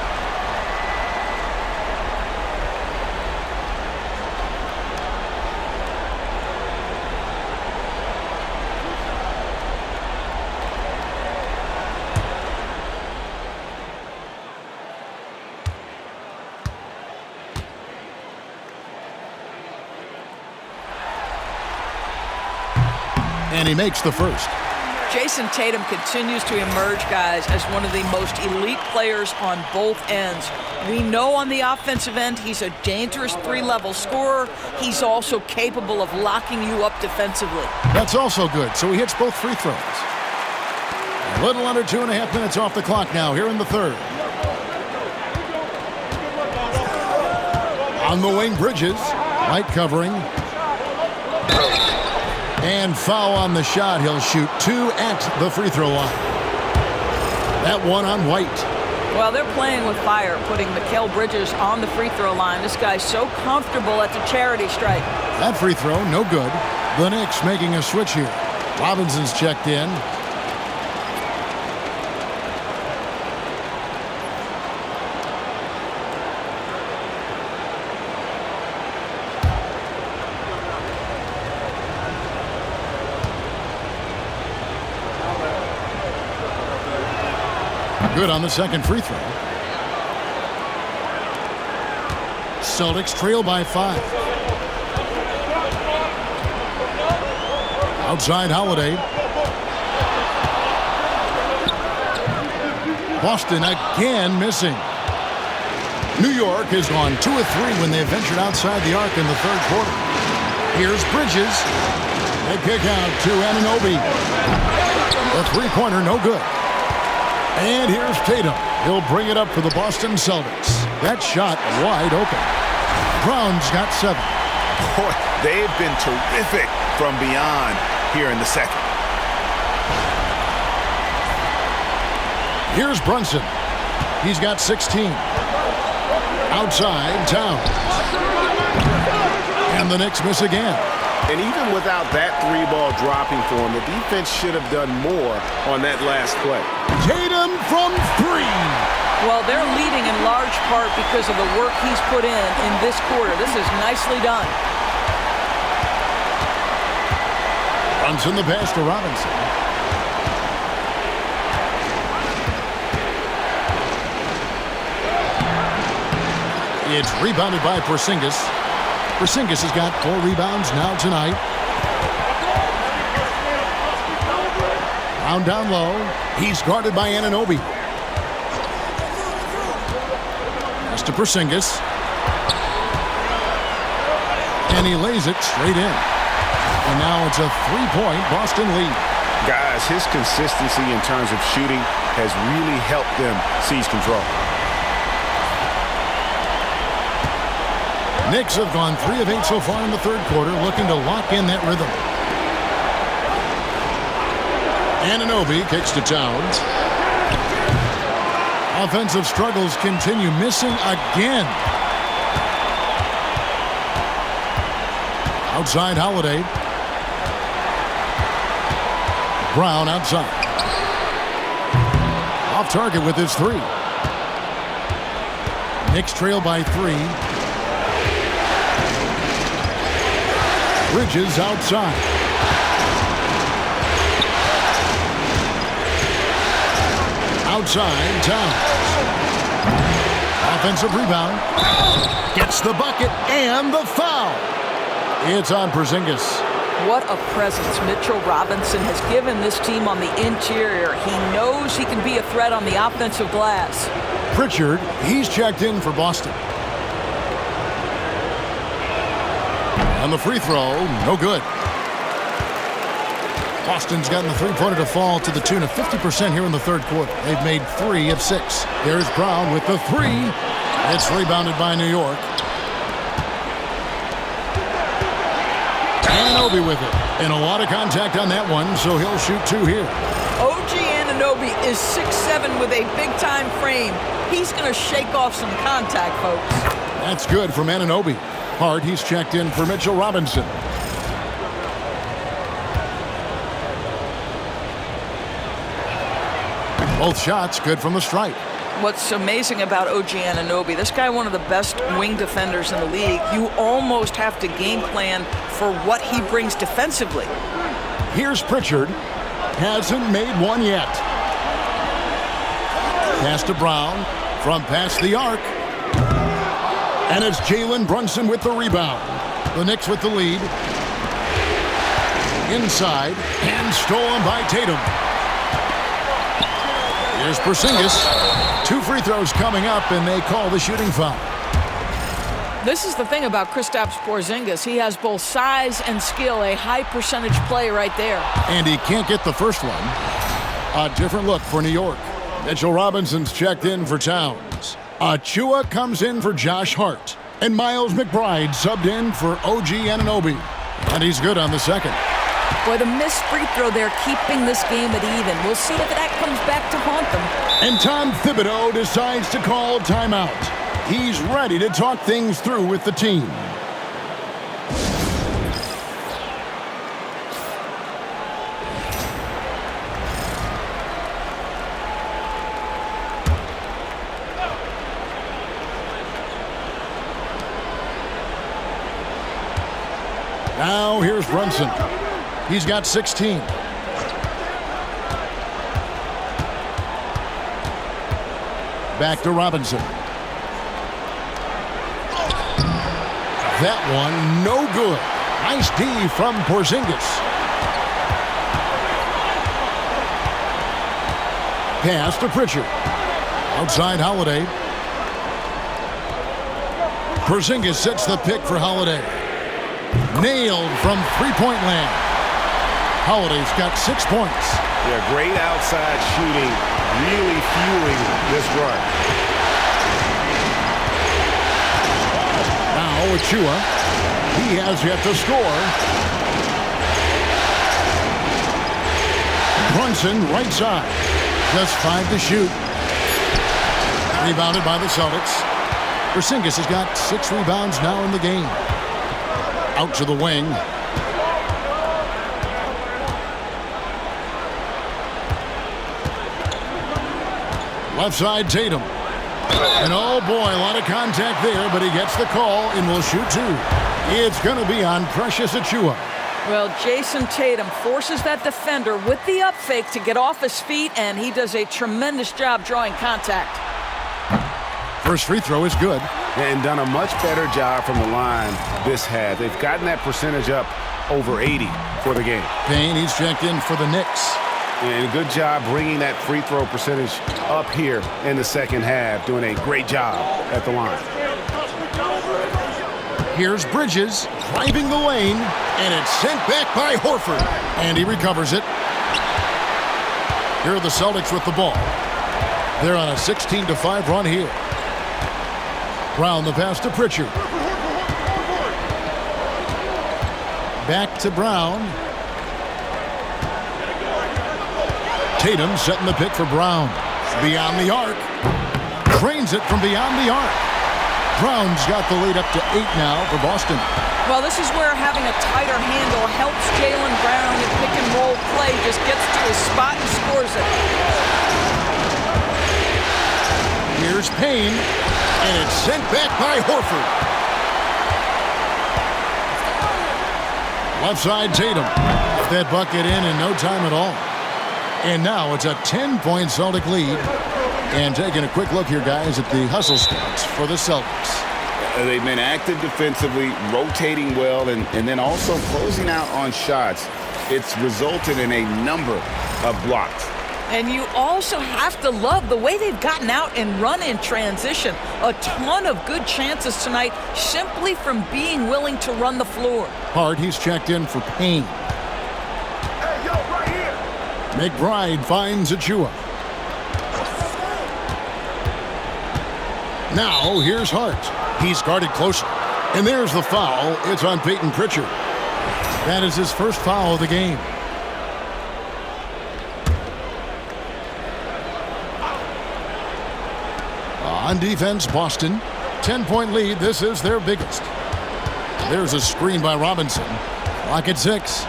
And he makes the first. Jason Tatum continues to emerge, guys, as one of the most elite players on both ends. We know on the offensive end he's a dangerous three-level scorer. He's also capable of locking you up defensively. That's also good, so he hits both free throws. A little under 2.5 minutes off the clock now here in the third. On the wing, Bridges. Light covering. And foul on the shot. He'll shoot 2 at the free throw line. That one on White. Well, they're playing with fire, putting Mikal Bridges on the free throw line. This guy's so comfortable at the charity stripe. That free throw, no good. The Knicks making a switch here. Robinson's checked in. Good on the second free throw. Celtics trail by 5. Outside Holiday. Boston again missing. New York has gone 2 of 3 when they ventured outside the arc in the third quarter. Here's Bridges. They kick out to Anunoby. The three-pointer no good. And here's Tatum. He'll bring it up for the Boston Celtics. That shot wide open. Brown's got 7. Boy, they've been terrific from beyond here in the second. Here's Brunson. He's got 16. Outside, Towns. And the Knicks miss again. And even without that 3-ball dropping for him, the defense should have done more on that last play. Tatum from 3. Well, they're leading in large part because of the work he's put in this quarter. This is nicely done. Brunson the pass to Robinson. It's rebounded by Porzingis. Porzingis has got 4 rebounds now tonight. Brown down low. He's guarded by Anunoby. Pass to Porzingis. And he lays it straight in. And now it's a 3-point Boston lead. Guys, his consistency in terms of shooting has really helped them seize control. Knicks have gone 3 of 8 so far in the third quarter, looking to lock in that rhythm. Anunoby kicks to Towns. Offensive struggles continue, missing again. Outside Holiday. Brown outside. Off target with his 3. Knicks trail by 3. Bridges outside. Outside, Towns. Offensive rebound. Gets the bucket and the foul. It's on Porzingis. What a presence Mitchell Robinson has given this team on the interior. He knows he can be a threat on the offensive glass. Pritchard, he's checked in for Boston. On the free throw, no good. Boston's gotten the three-pointer to fall to the tune of 50% here in the third quarter. They've made 3 of 6. There's Brown with the 3. It's rebounded by New York. Anunoby with it. And a lot of contact on that one, so he'll shoot 2 here. OG Anunoby is 6'7" with a big-time frame. He's going to shake off some contact, folks. That's good from Anunoby. Hard, he's checked in for Mitchell Robinson. Both shots good from the stripe. What's amazing about OG Anunoby, this guy one of the best wing defenders in the league. You almost have to game plan for what he brings defensively. Here's Pritchard. Hasn't made one yet. Pass to Brown from past the arc. And it's Jalen Brunson with the rebound. The Knicks with the lead. Inside, and stolen by Tatum. Here's Porzingis. 2 free throws coming up, and they call the shooting foul. This is the thing about Kristaps Porzingis. He has both size and skill, a high percentage play right there. And he can't get the first one. A different look for New York. Mitchell Robinson's checked in for Towns. Achua comes in for Josh Hart. And Miles McBride subbed in for OG Anunoby. And he's good on the second. Boy, the missed free throw there keeping this game at even. We'll see if that comes back to haunt them. And Tom Thibodeau decides to call timeout. He's ready to talk things through with the team. Now here's Brunson. He's got 16. Back to Robinson. That one, no good. Nice D from Porzingis. Pass to Pritchard. Outside Holiday. Porzingis sets the pick for Holiday. Nailed from three-point land. Holiday's got 6 points. Yeah, great outside shooting, really fueling this run. Now Achua. He has yet to score. Brunson right side. Just 5 to shoot. Rebounded by the Celtics. Porzingis has got 6 rebounds now in the game. Out to the wing. Left side, Tatum. And oh boy, a lot of contact there, but he gets the call and will shoot 2. It's going to be on Precious Achua. Well, Jason Tatum forces that defender with the up fake to get off his feet, and he does a tremendous job drawing contact. First free throw is good. And done a much better job from the line this half. They've gotten that percentage up over 80 for the game. Payne, he's checked in for the Knicks. And good job bringing that free throw percentage up here in the second half. Doing a great job at the line. Here's Bridges driving the lane, and it's sent back by Horford. And he recovers it. Here are the Celtics with the ball. They're on a 16-5 run here. Brown the pass to Pritchard. Back to Brown. Tatum setting the pick for Brown. Beyond the arc. Trains it from beyond the arc. Brown's got the lead up to 8 now for Boston. Well, this is where having a tighter handle helps Jaylen Brown in pick and roll play. Just gets to his spot and scores it. Here's Payne. And it's sent back by Horford. Left side, Tatum. That bucket in no time at all. And now it's a 10-point Celtic lead. And taking a quick look here, guys, at the hustle stats for the Celtics. They've been active defensively, rotating well, and then also closing out on shots. It's resulted in a number of blocks. And you also have to love the way they've gotten out and run in transition. A ton of good chances tonight simply from being willing to run the floor. Hart, he's checked in for Payne. Hey, yo, right here. McBride finds Achua. Now here's Hart. He's guarded closer. And there's the foul. It's on Peyton Pritchard. That is his first foul of the game. On defense, Boston. 10-point lead. This is their biggest. There's a screen by Robinson. Clock at 6.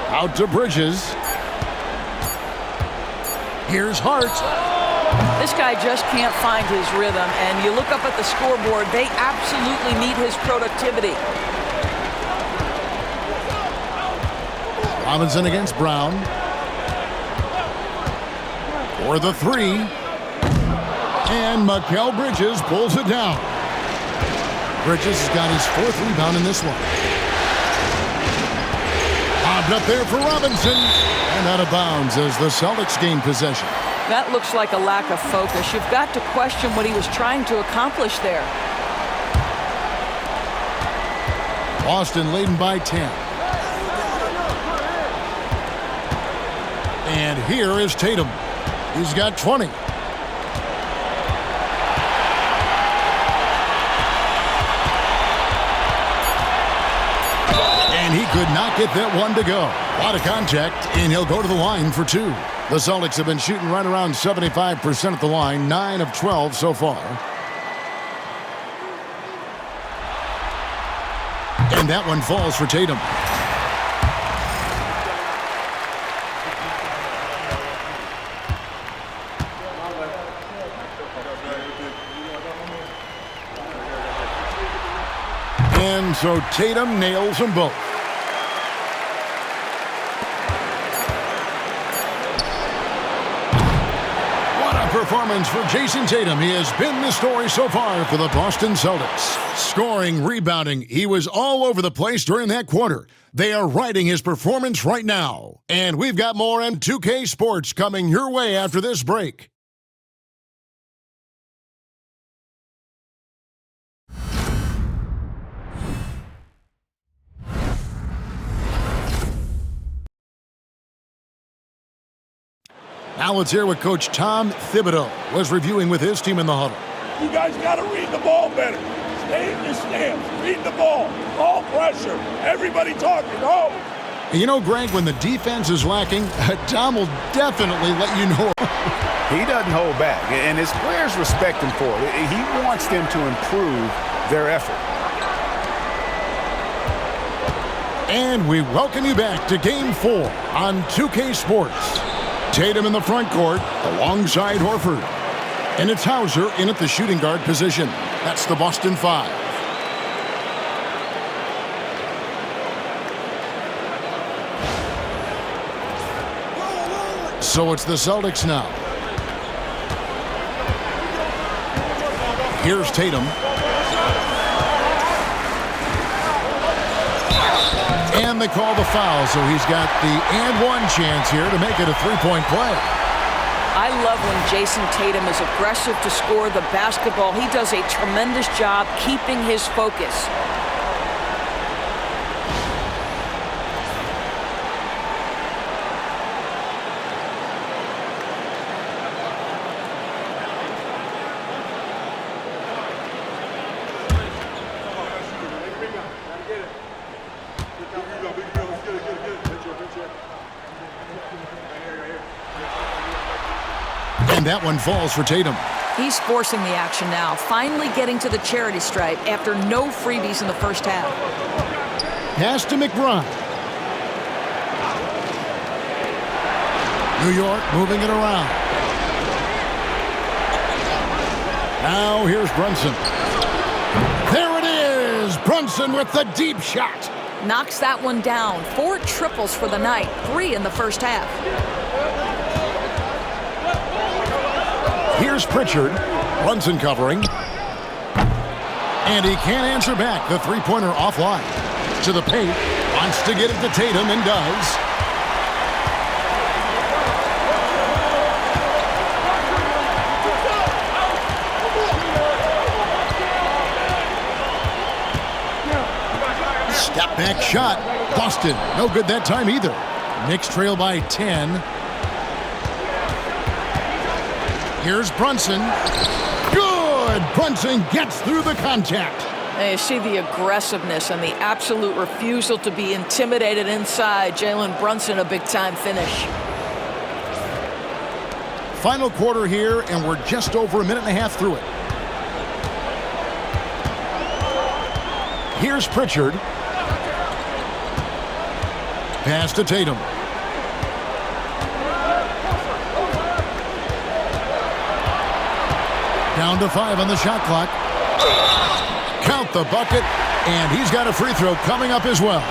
Out to Bridges. Here's Hart. This guy just can't find his rhythm. And you look up at the scoreboard, they absolutely need his productivity. Robinson against Brown. For the 3. And Mikal Bridges pulls it down. Bridges has got his 4th rebound in this one. Lobbed up there for Robinson. And out of bounds as the Celtics gain possession. That looks like a lack of focus. You've got to question what he was trying to accomplish there. Boston leading by 10. And here is Tatum. He's got 20. And he could not get that one to go. A lot of contact, and he'll go to the line for two. The Celtics have been shooting right around 75% at the line, 9 of 12 so far. And that one falls for Tatum. And so Tatum nails them both. What a performance for Jason Tatum. He has been the story so far for the Boston Celtics. Scoring, rebounding, he was all over the place during that quarter. They are riding his performance right now. And we've got more M2K Sports coming your way after this break. Now let's hear what Coach Tom Thibodeau was reviewing with his team in the huddle. You guys got to read the ball better. Stay in your stance. Read the ball. All pressure. Everybody talking. Oh. You know, Greg, when the defense is lacking, Tom will definitely let you know. He doesn't hold back, and his players respect him for it. He wants them to improve their effort. And we welcome you back to Game 4 on 2K Sports. Tatum in the front court alongside Horford. And it's Hauser in at the shooting guard position. That's the Boston 5. So it's the Celtics now. Here's Tatum. And they call the foul, so he's got the and one chance here to make it a three-point play. I love when Jason Tatum is aggressive to score the basketball. He does a tremendous job keeping his focus. And that one falls for Tatum. He's forcing the action now, finally getting to the charity stripe after no freebies in the first half. Pass to McBride. New York moving it around. Now here's Brunson. There it is! Brunson with the deep shot. Knocks that one down. 4 triples for the night, 3 in the first half. Here's Pritchard. Brunson covering. And he can't answer back. The three-pointer offline. To the paint. Wants to get it to Tatum and does. Step back shot. Boston. No good that time either. Knicks trail by 10. Here's Brunson. Good! Brunson gets through the contact. And you see the aggressiveness and the absolute refusal to be intimidated inside. Jalen Brunson, a big-time finish. Final quarter here, and we're just over a minute and a half through it. Here's Pritchard. Pass to Tatum. Down to 5 on the shot clock. Count the bucket, and he's got a free throw coming up as well.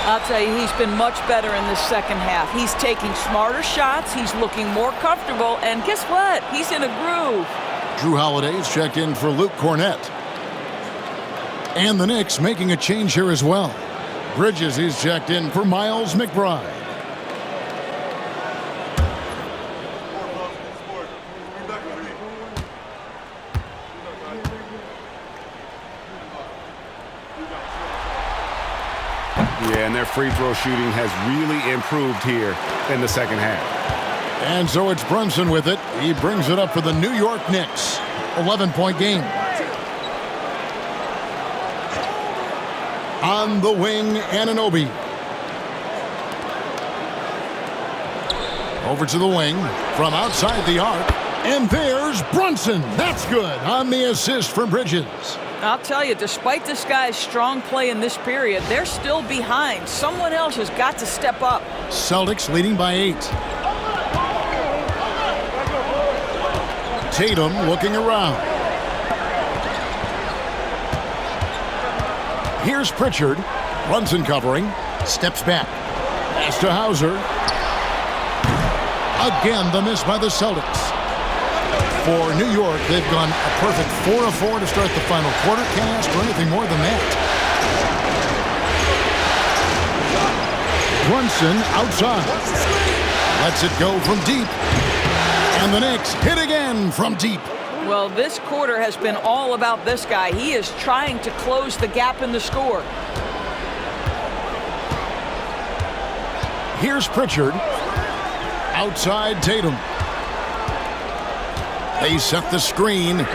I'll tell you, he's been much better in this second half. He's taking smarter shots. He's looking more comfortable. And guess what? He's in a groove. Drew Holiday's checked in for Luke Cornett. And the Knicks making a change here as well. Bridges is checked in for Miles McBride. Yeah, and their free throw shooting has really improved here in the second half. And so it's Brunson with it. He brings it up for the New York Knicks. 11-point game. On the wing, Anunoby. Over to the wing from outside the arc. And there's Brunson. That's good on the assist from Bridges. I'll tell you, despite this guy's strong play in this period, they're still behind. Someone else has got to step up. Celtics leading by 8. Tatum looking around. Here's Pritchard. Brunson covering. Steps back. Pass to Hauser. Again, the miss by the Celtics. For New York, they've gone a perfect 4 of 4 to start the final quarter. Can't ask for anything more than that. Brunson outside. Lets it go from deep. And the Knicks hit again from deep. Well, this quarter has been all about this guy. He is trying to close the gap in the score. Here's Pritchard. Outside Tatum. They set the screen.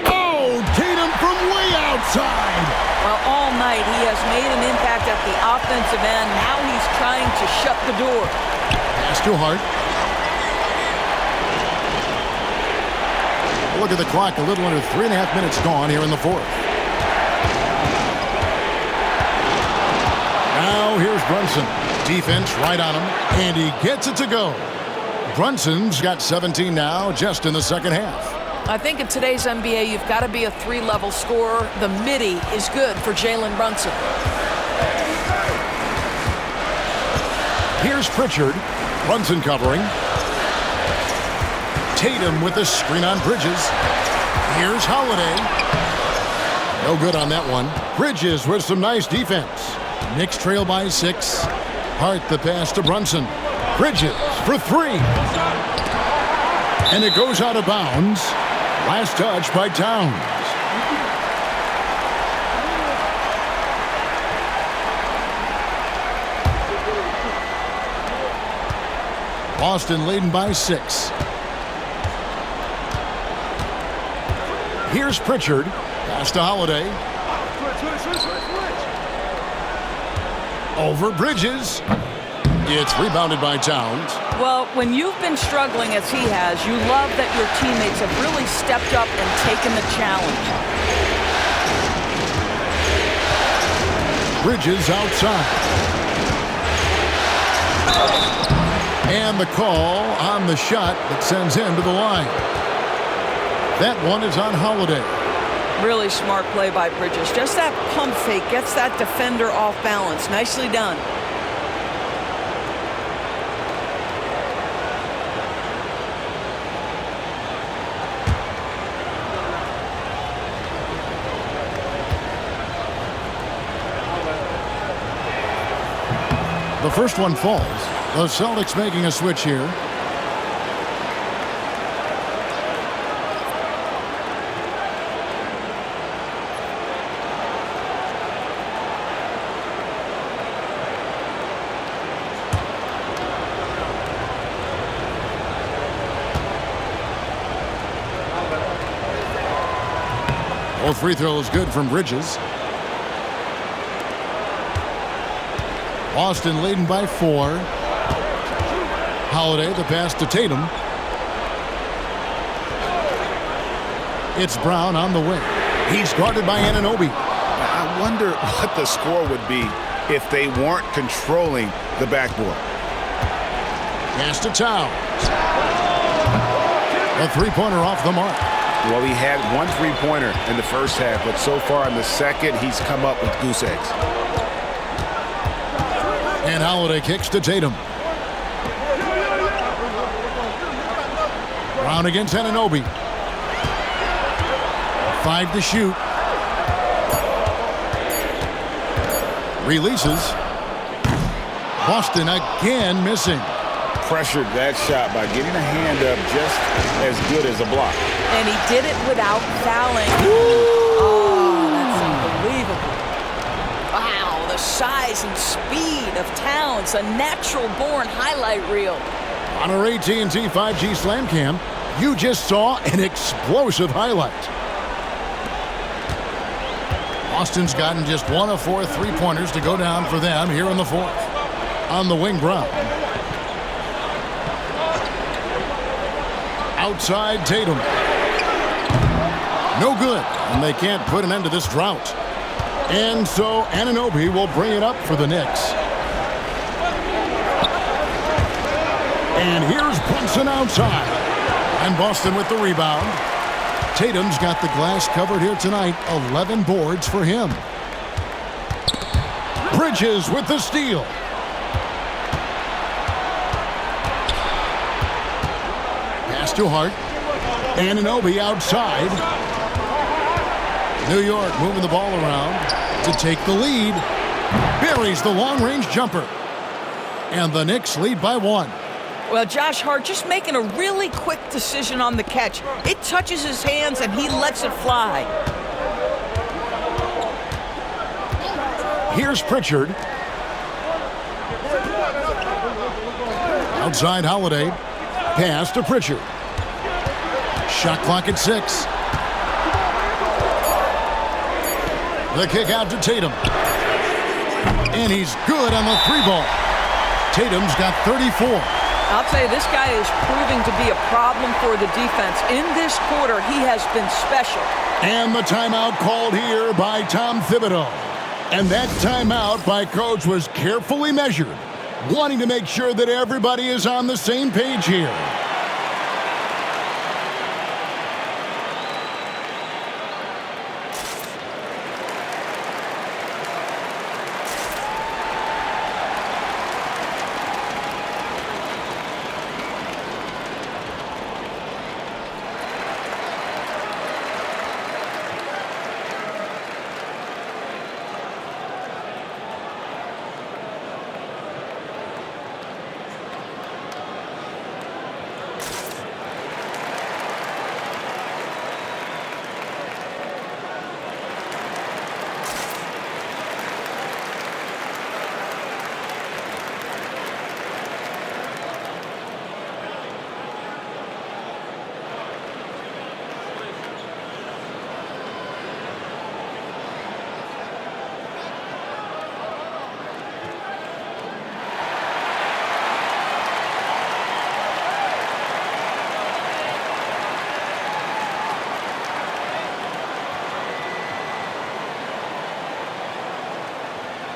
Oh, Tatum from way outside. Well, all night he has made an impact at the offensive end. Now he's trying to shut the door. Pass to Hart. Look at the clock. A little under 3.5 minutes gone here in the fourth. Now here's Brunson. Defense right on him. And he gets it to go. Brunson's got 17 now, just in the second half. I think in today's NBA, you've got to be a 3-level scorer. The midi is good for Jalen Brunson. Here's Pritchard. Brunson covering. Tatum with the screen on Bridges. Here's Holiday. No good on that one. Bridges with some nice defense. Knicks trail by 6. Hart the pass to Brunson. Bridges for 3. And it goes out of bounds. Last touch by Towns. Boston leading by 6. Here's Pritchard. Pass to Holiday. Over Bridges. It's rebounded by Towns. Well, when you've been struggling as he has, you love that your teammates have really stepped up and taken the challenge. Bridges outside. And the call on the shot that sends him to the line. That one is on Holiday. Really smart play by Bridges. Just that pump fake gets that defender off balance. Nicely done. The first one falls. The Celtics making a switch here. Both free throws good from Bridges. Boston leading by 4. Holiday, the pass to Tatum. It's Brown on the wing. He's guarded by Anunoby. I wonder what the score would be if they weren't controlling the backboard. Pass to Towns. A three-pointer off the mark. Well, he had one three-pointer in the first half, but so far in the second, he's come up with goose eggs. And Holiday kicks to Tatum. Brown against Anunoby. 5 to shoot. Releases. Boston again missing. Pressured that shot by getting a hand up just as good as a block. And he did it without fouling. Oh, that's unbelievable. Wow, the size and speed of Towns, a natural-born highlight reel. On our AT&T 5G Slam Cam, you just saw an explosive highlight. Boston's gotten just 1 of 4 3-pointers to go down for them here in the fourth. On the wing, Brown. Outside, Tatum. No good, and they can't put an end to this drought. And so Anunoby will bring it up for the Knicks. And here's Brunson outside. And Boston with the rebound. Tatum's got the glass covered here tonight. 11 boards for him. Bridges with the steal. Pass to Hart. Anunoby outside. New York moving the ball around to take the lead. Buries the long-range jumper. And the Knicks lead by 1. Well, Josh Hart just making a really quick decision on the catch. It touches his hands and he lets it fly. Here's Pritchard. Outside Holiday. Pass to Pritchard. Shot clock at 6. The kick out to Tatum. And he's good on the 3-ball. Tatum's got 34. I'll tell you, this guy is proving to be a problem for the defense. In this quarter, he has been special. And the timeout called here by Tom Thibodeau. And that timeout by Coach was carefully measured, wanting to make sure that everybody is on the same page here.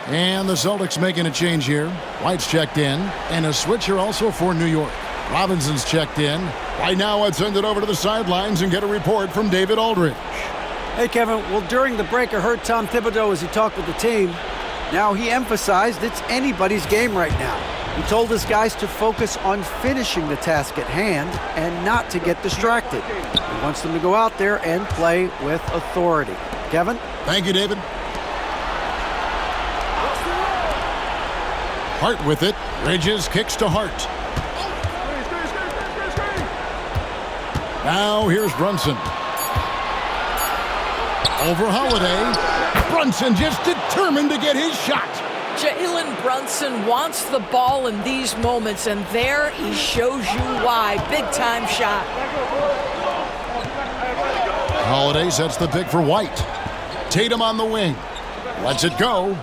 And the Celtics making a change here. White's checked in, and a switcher also for New York. Robinson's checked in. Right now, let's send it over to the sidelines and get a report from David Aldridge. Hey, Kevin. Well, during the break, I heard Tom Thibodeau as he talked with the team. Now, he emphasized it's anybody's game right now. He told his guys to focus on finishing the task at hand and not to get distracted. He wants them to go out there and play with authority. Kevin? Thank you, David. Hart with it. Bridges kicks to Hart. Now here's Brunson. Over Holiday. Brunson just determined to get his shot. Jalen Brunson wants the ball in these moments, and there he shows you why. Big-time shot. Holiday sets the pick for White. Tatum on the wing. Lets it go.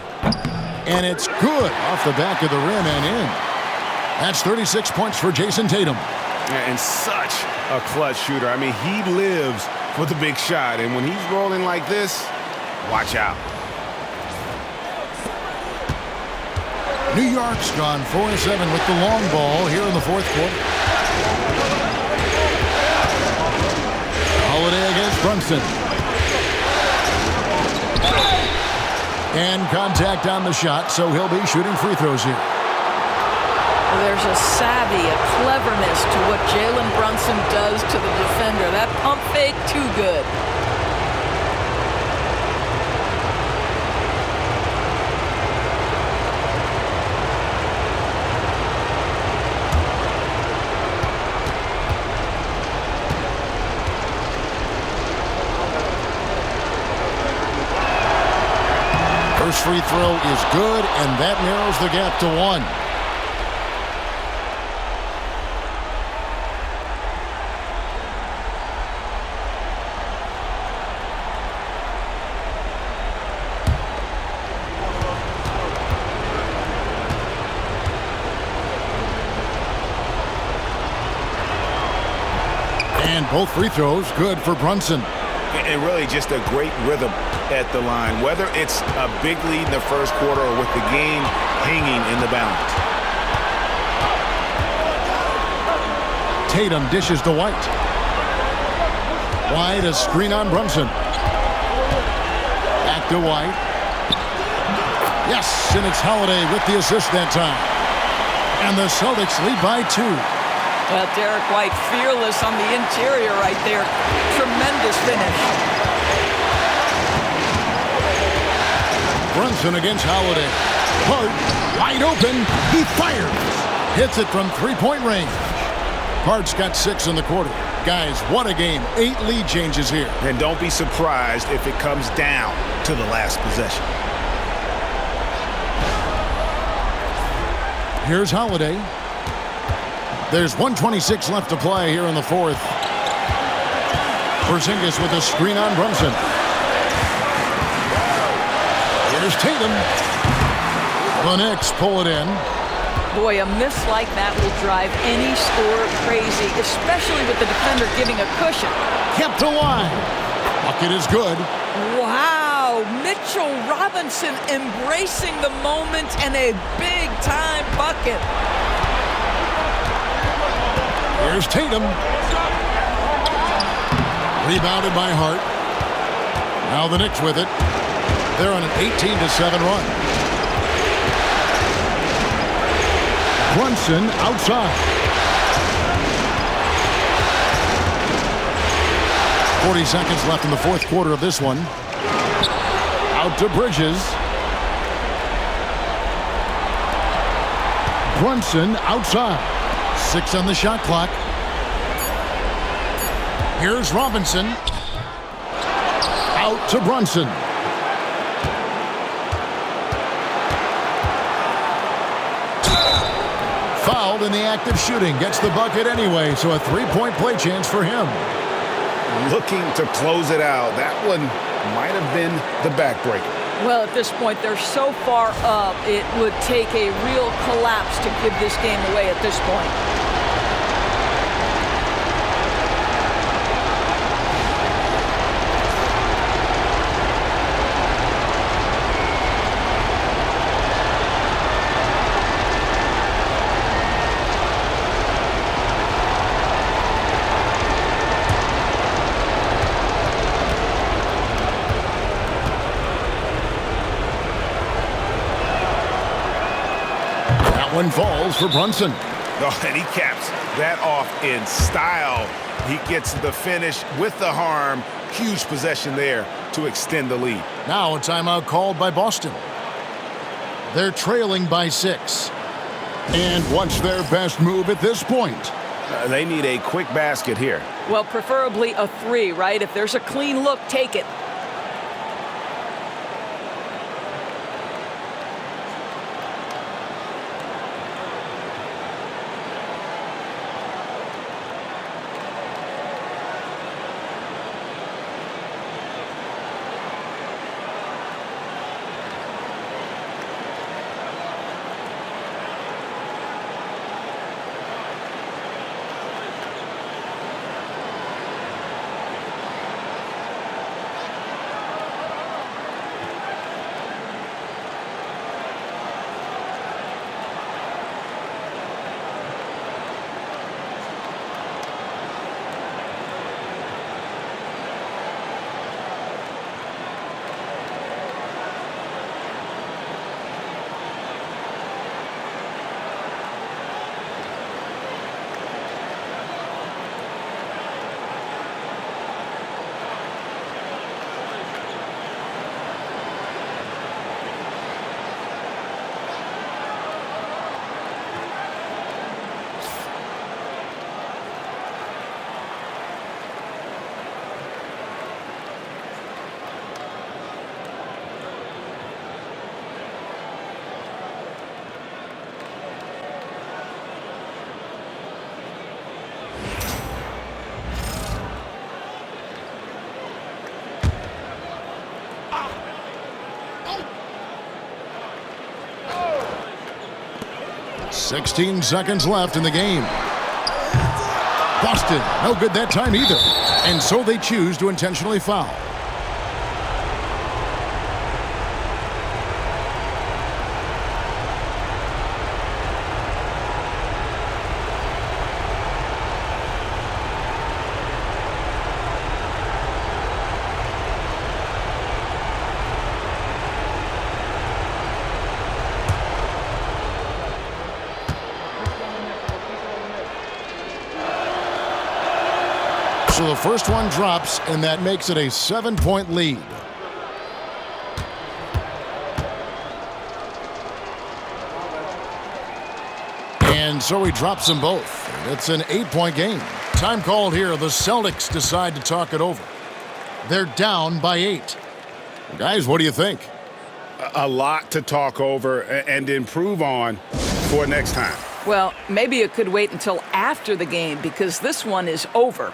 And it's good off the back of the rim and in. That's 36 points for Jason Tatum. Yeah, and such a clutch shooter. I mean, he lives for the big shot. And when he's rolling like this, watch out. New York's gone 4-7 with the long ball here in the fourth quarter. Holiday against Brunson. And contact on the shot, so he'll be shooting free throws here. There's a savvy, a cleverness to what Jalen Brunson does to the defender. That pump fake, too good. First free throw is good, and that narrows the gap to 1. And both free throws good for Brunson. And really just a great rhythm at the line, whether it's a big lead in the first quarter or with the game hanging in the balance. Tatum dishes to White. White, a screen on Brunson. Back to White. Yes, and it's Holiday with the assist that time. And the Celtics lead by 2. Well, Derek White, fearless on the interior right there. Tremendous finish. Brunson against Holiday. Hart, wide open. He fires. Hits it from three-point range. Hart's got 6 in the quarter. Guys, what a game. 8 lead changes here. And don't be surprised if it comes down to the last possession. Here's Holiday. There's 1:26 left to play here in the fourth. Porzingis with a screen on Brunson. Here's Tatum. The Knicks pull it in. Boy, a miss like that will drive any scorer crazy, especially with the defender giving a cushion. Kept alive. Bucket is good. Wow, Mitchell Robinson embracing the moment and a big-time bucket. Here's Tatum. Rebounded by Hart. Now the Knicks with it. They're on an 18-7 run. Brunson outside. 40 seconds left in the fourth quarter of this one. Out to Bridges. Brunson outside. 6 on the shot clock. Here's Robinson. Out to Brunson. Fouled in the act of shooting. Gets the bucket anyway, so a 3-point play chance for him. Looking to close it out. That one might have been the backbreaker. Well, at this point, they're so far up, it would take a real collapse to give this game away at this point. One falls for Brunson. Oh, and he caps that off in style. He gets the finish with the harm. Huge possession there to extend the lead. Now a timeout called by Boston. They're trailing by 6. And what's their best move at this point? They need a quick basket here. Well, preferably a 3, right? If there's a clean look, take it. "16 seconds left in the game. Busted. No good that time either. And so they choose to intentionally foul. So the first one drops, and that makes it a 7-point lead. And so he drops them both. It's an 8-point game. Time called here. The Celtics decide to talk it over. They're down by 8. Guys, what do you think? A lot to talk over and improve on for next time. Well, maybe it could wait until after the game because this one is over.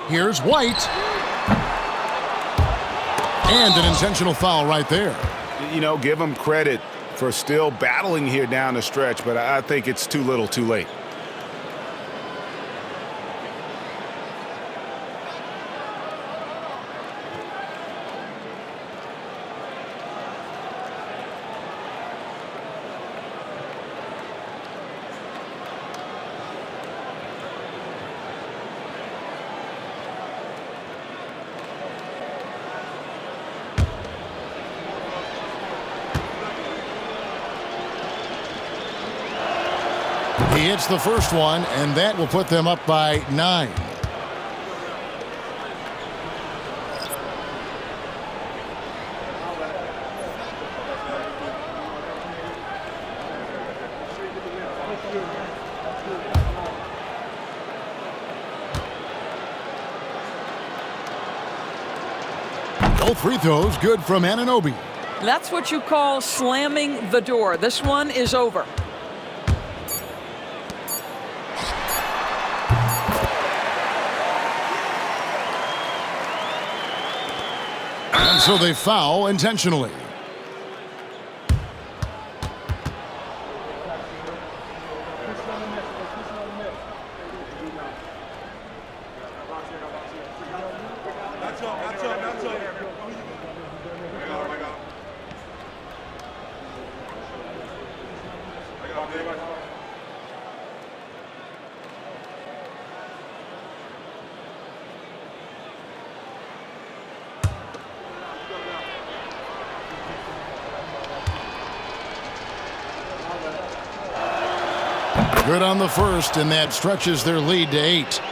Here's White. And an intentional foul right there. You know, give him credit for still battling here down the stretch, but I think it's too little too late. He hits the first one, and that will put them up by 9. Both free throws good from Anunoby. That's what you call slamming the door. This one is over. And so they foul intentionally. Good on the first, and that stretches their lead to 8.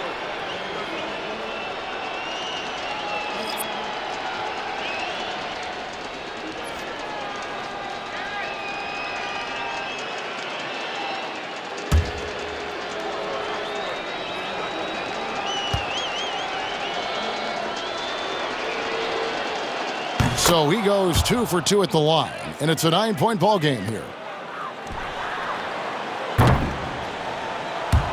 So he goes 2 for 2 at the line, and it's a 9-point ball game here.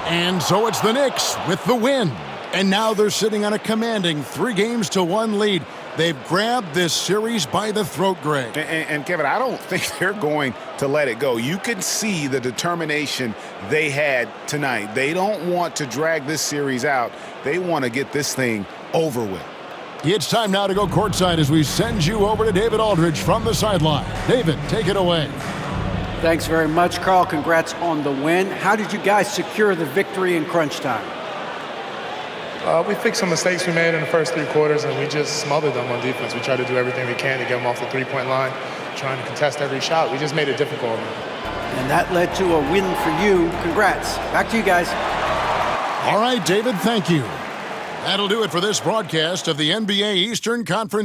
And so it's the Knicks with the win. And now they're sitting on a commanding 3-1 lead. They've grabbed this series by the throat, Greg. And Kevin, I don't think they're going to let it go. You can see the determination they had tonight. They don't want to drag this series out. They want to get this thing over with. It's time now to go courtside as we send you over to David Aldridge from the sideline. David, take it away. Thanks very much, Carl. Congrats on the win. How did you guys secure the victory in crunch time? We fixed some mistakes we made in the first 3 quarters, and we just smothered them on defense. We tried to do everything we can to get them off the three-point line, trying to contest every shot. We just made it difficult. And that led to a win for you. Congrats. Back to you guys. All right, David, thank you. That'll do it for this broadcast of the NBA Eastern Conference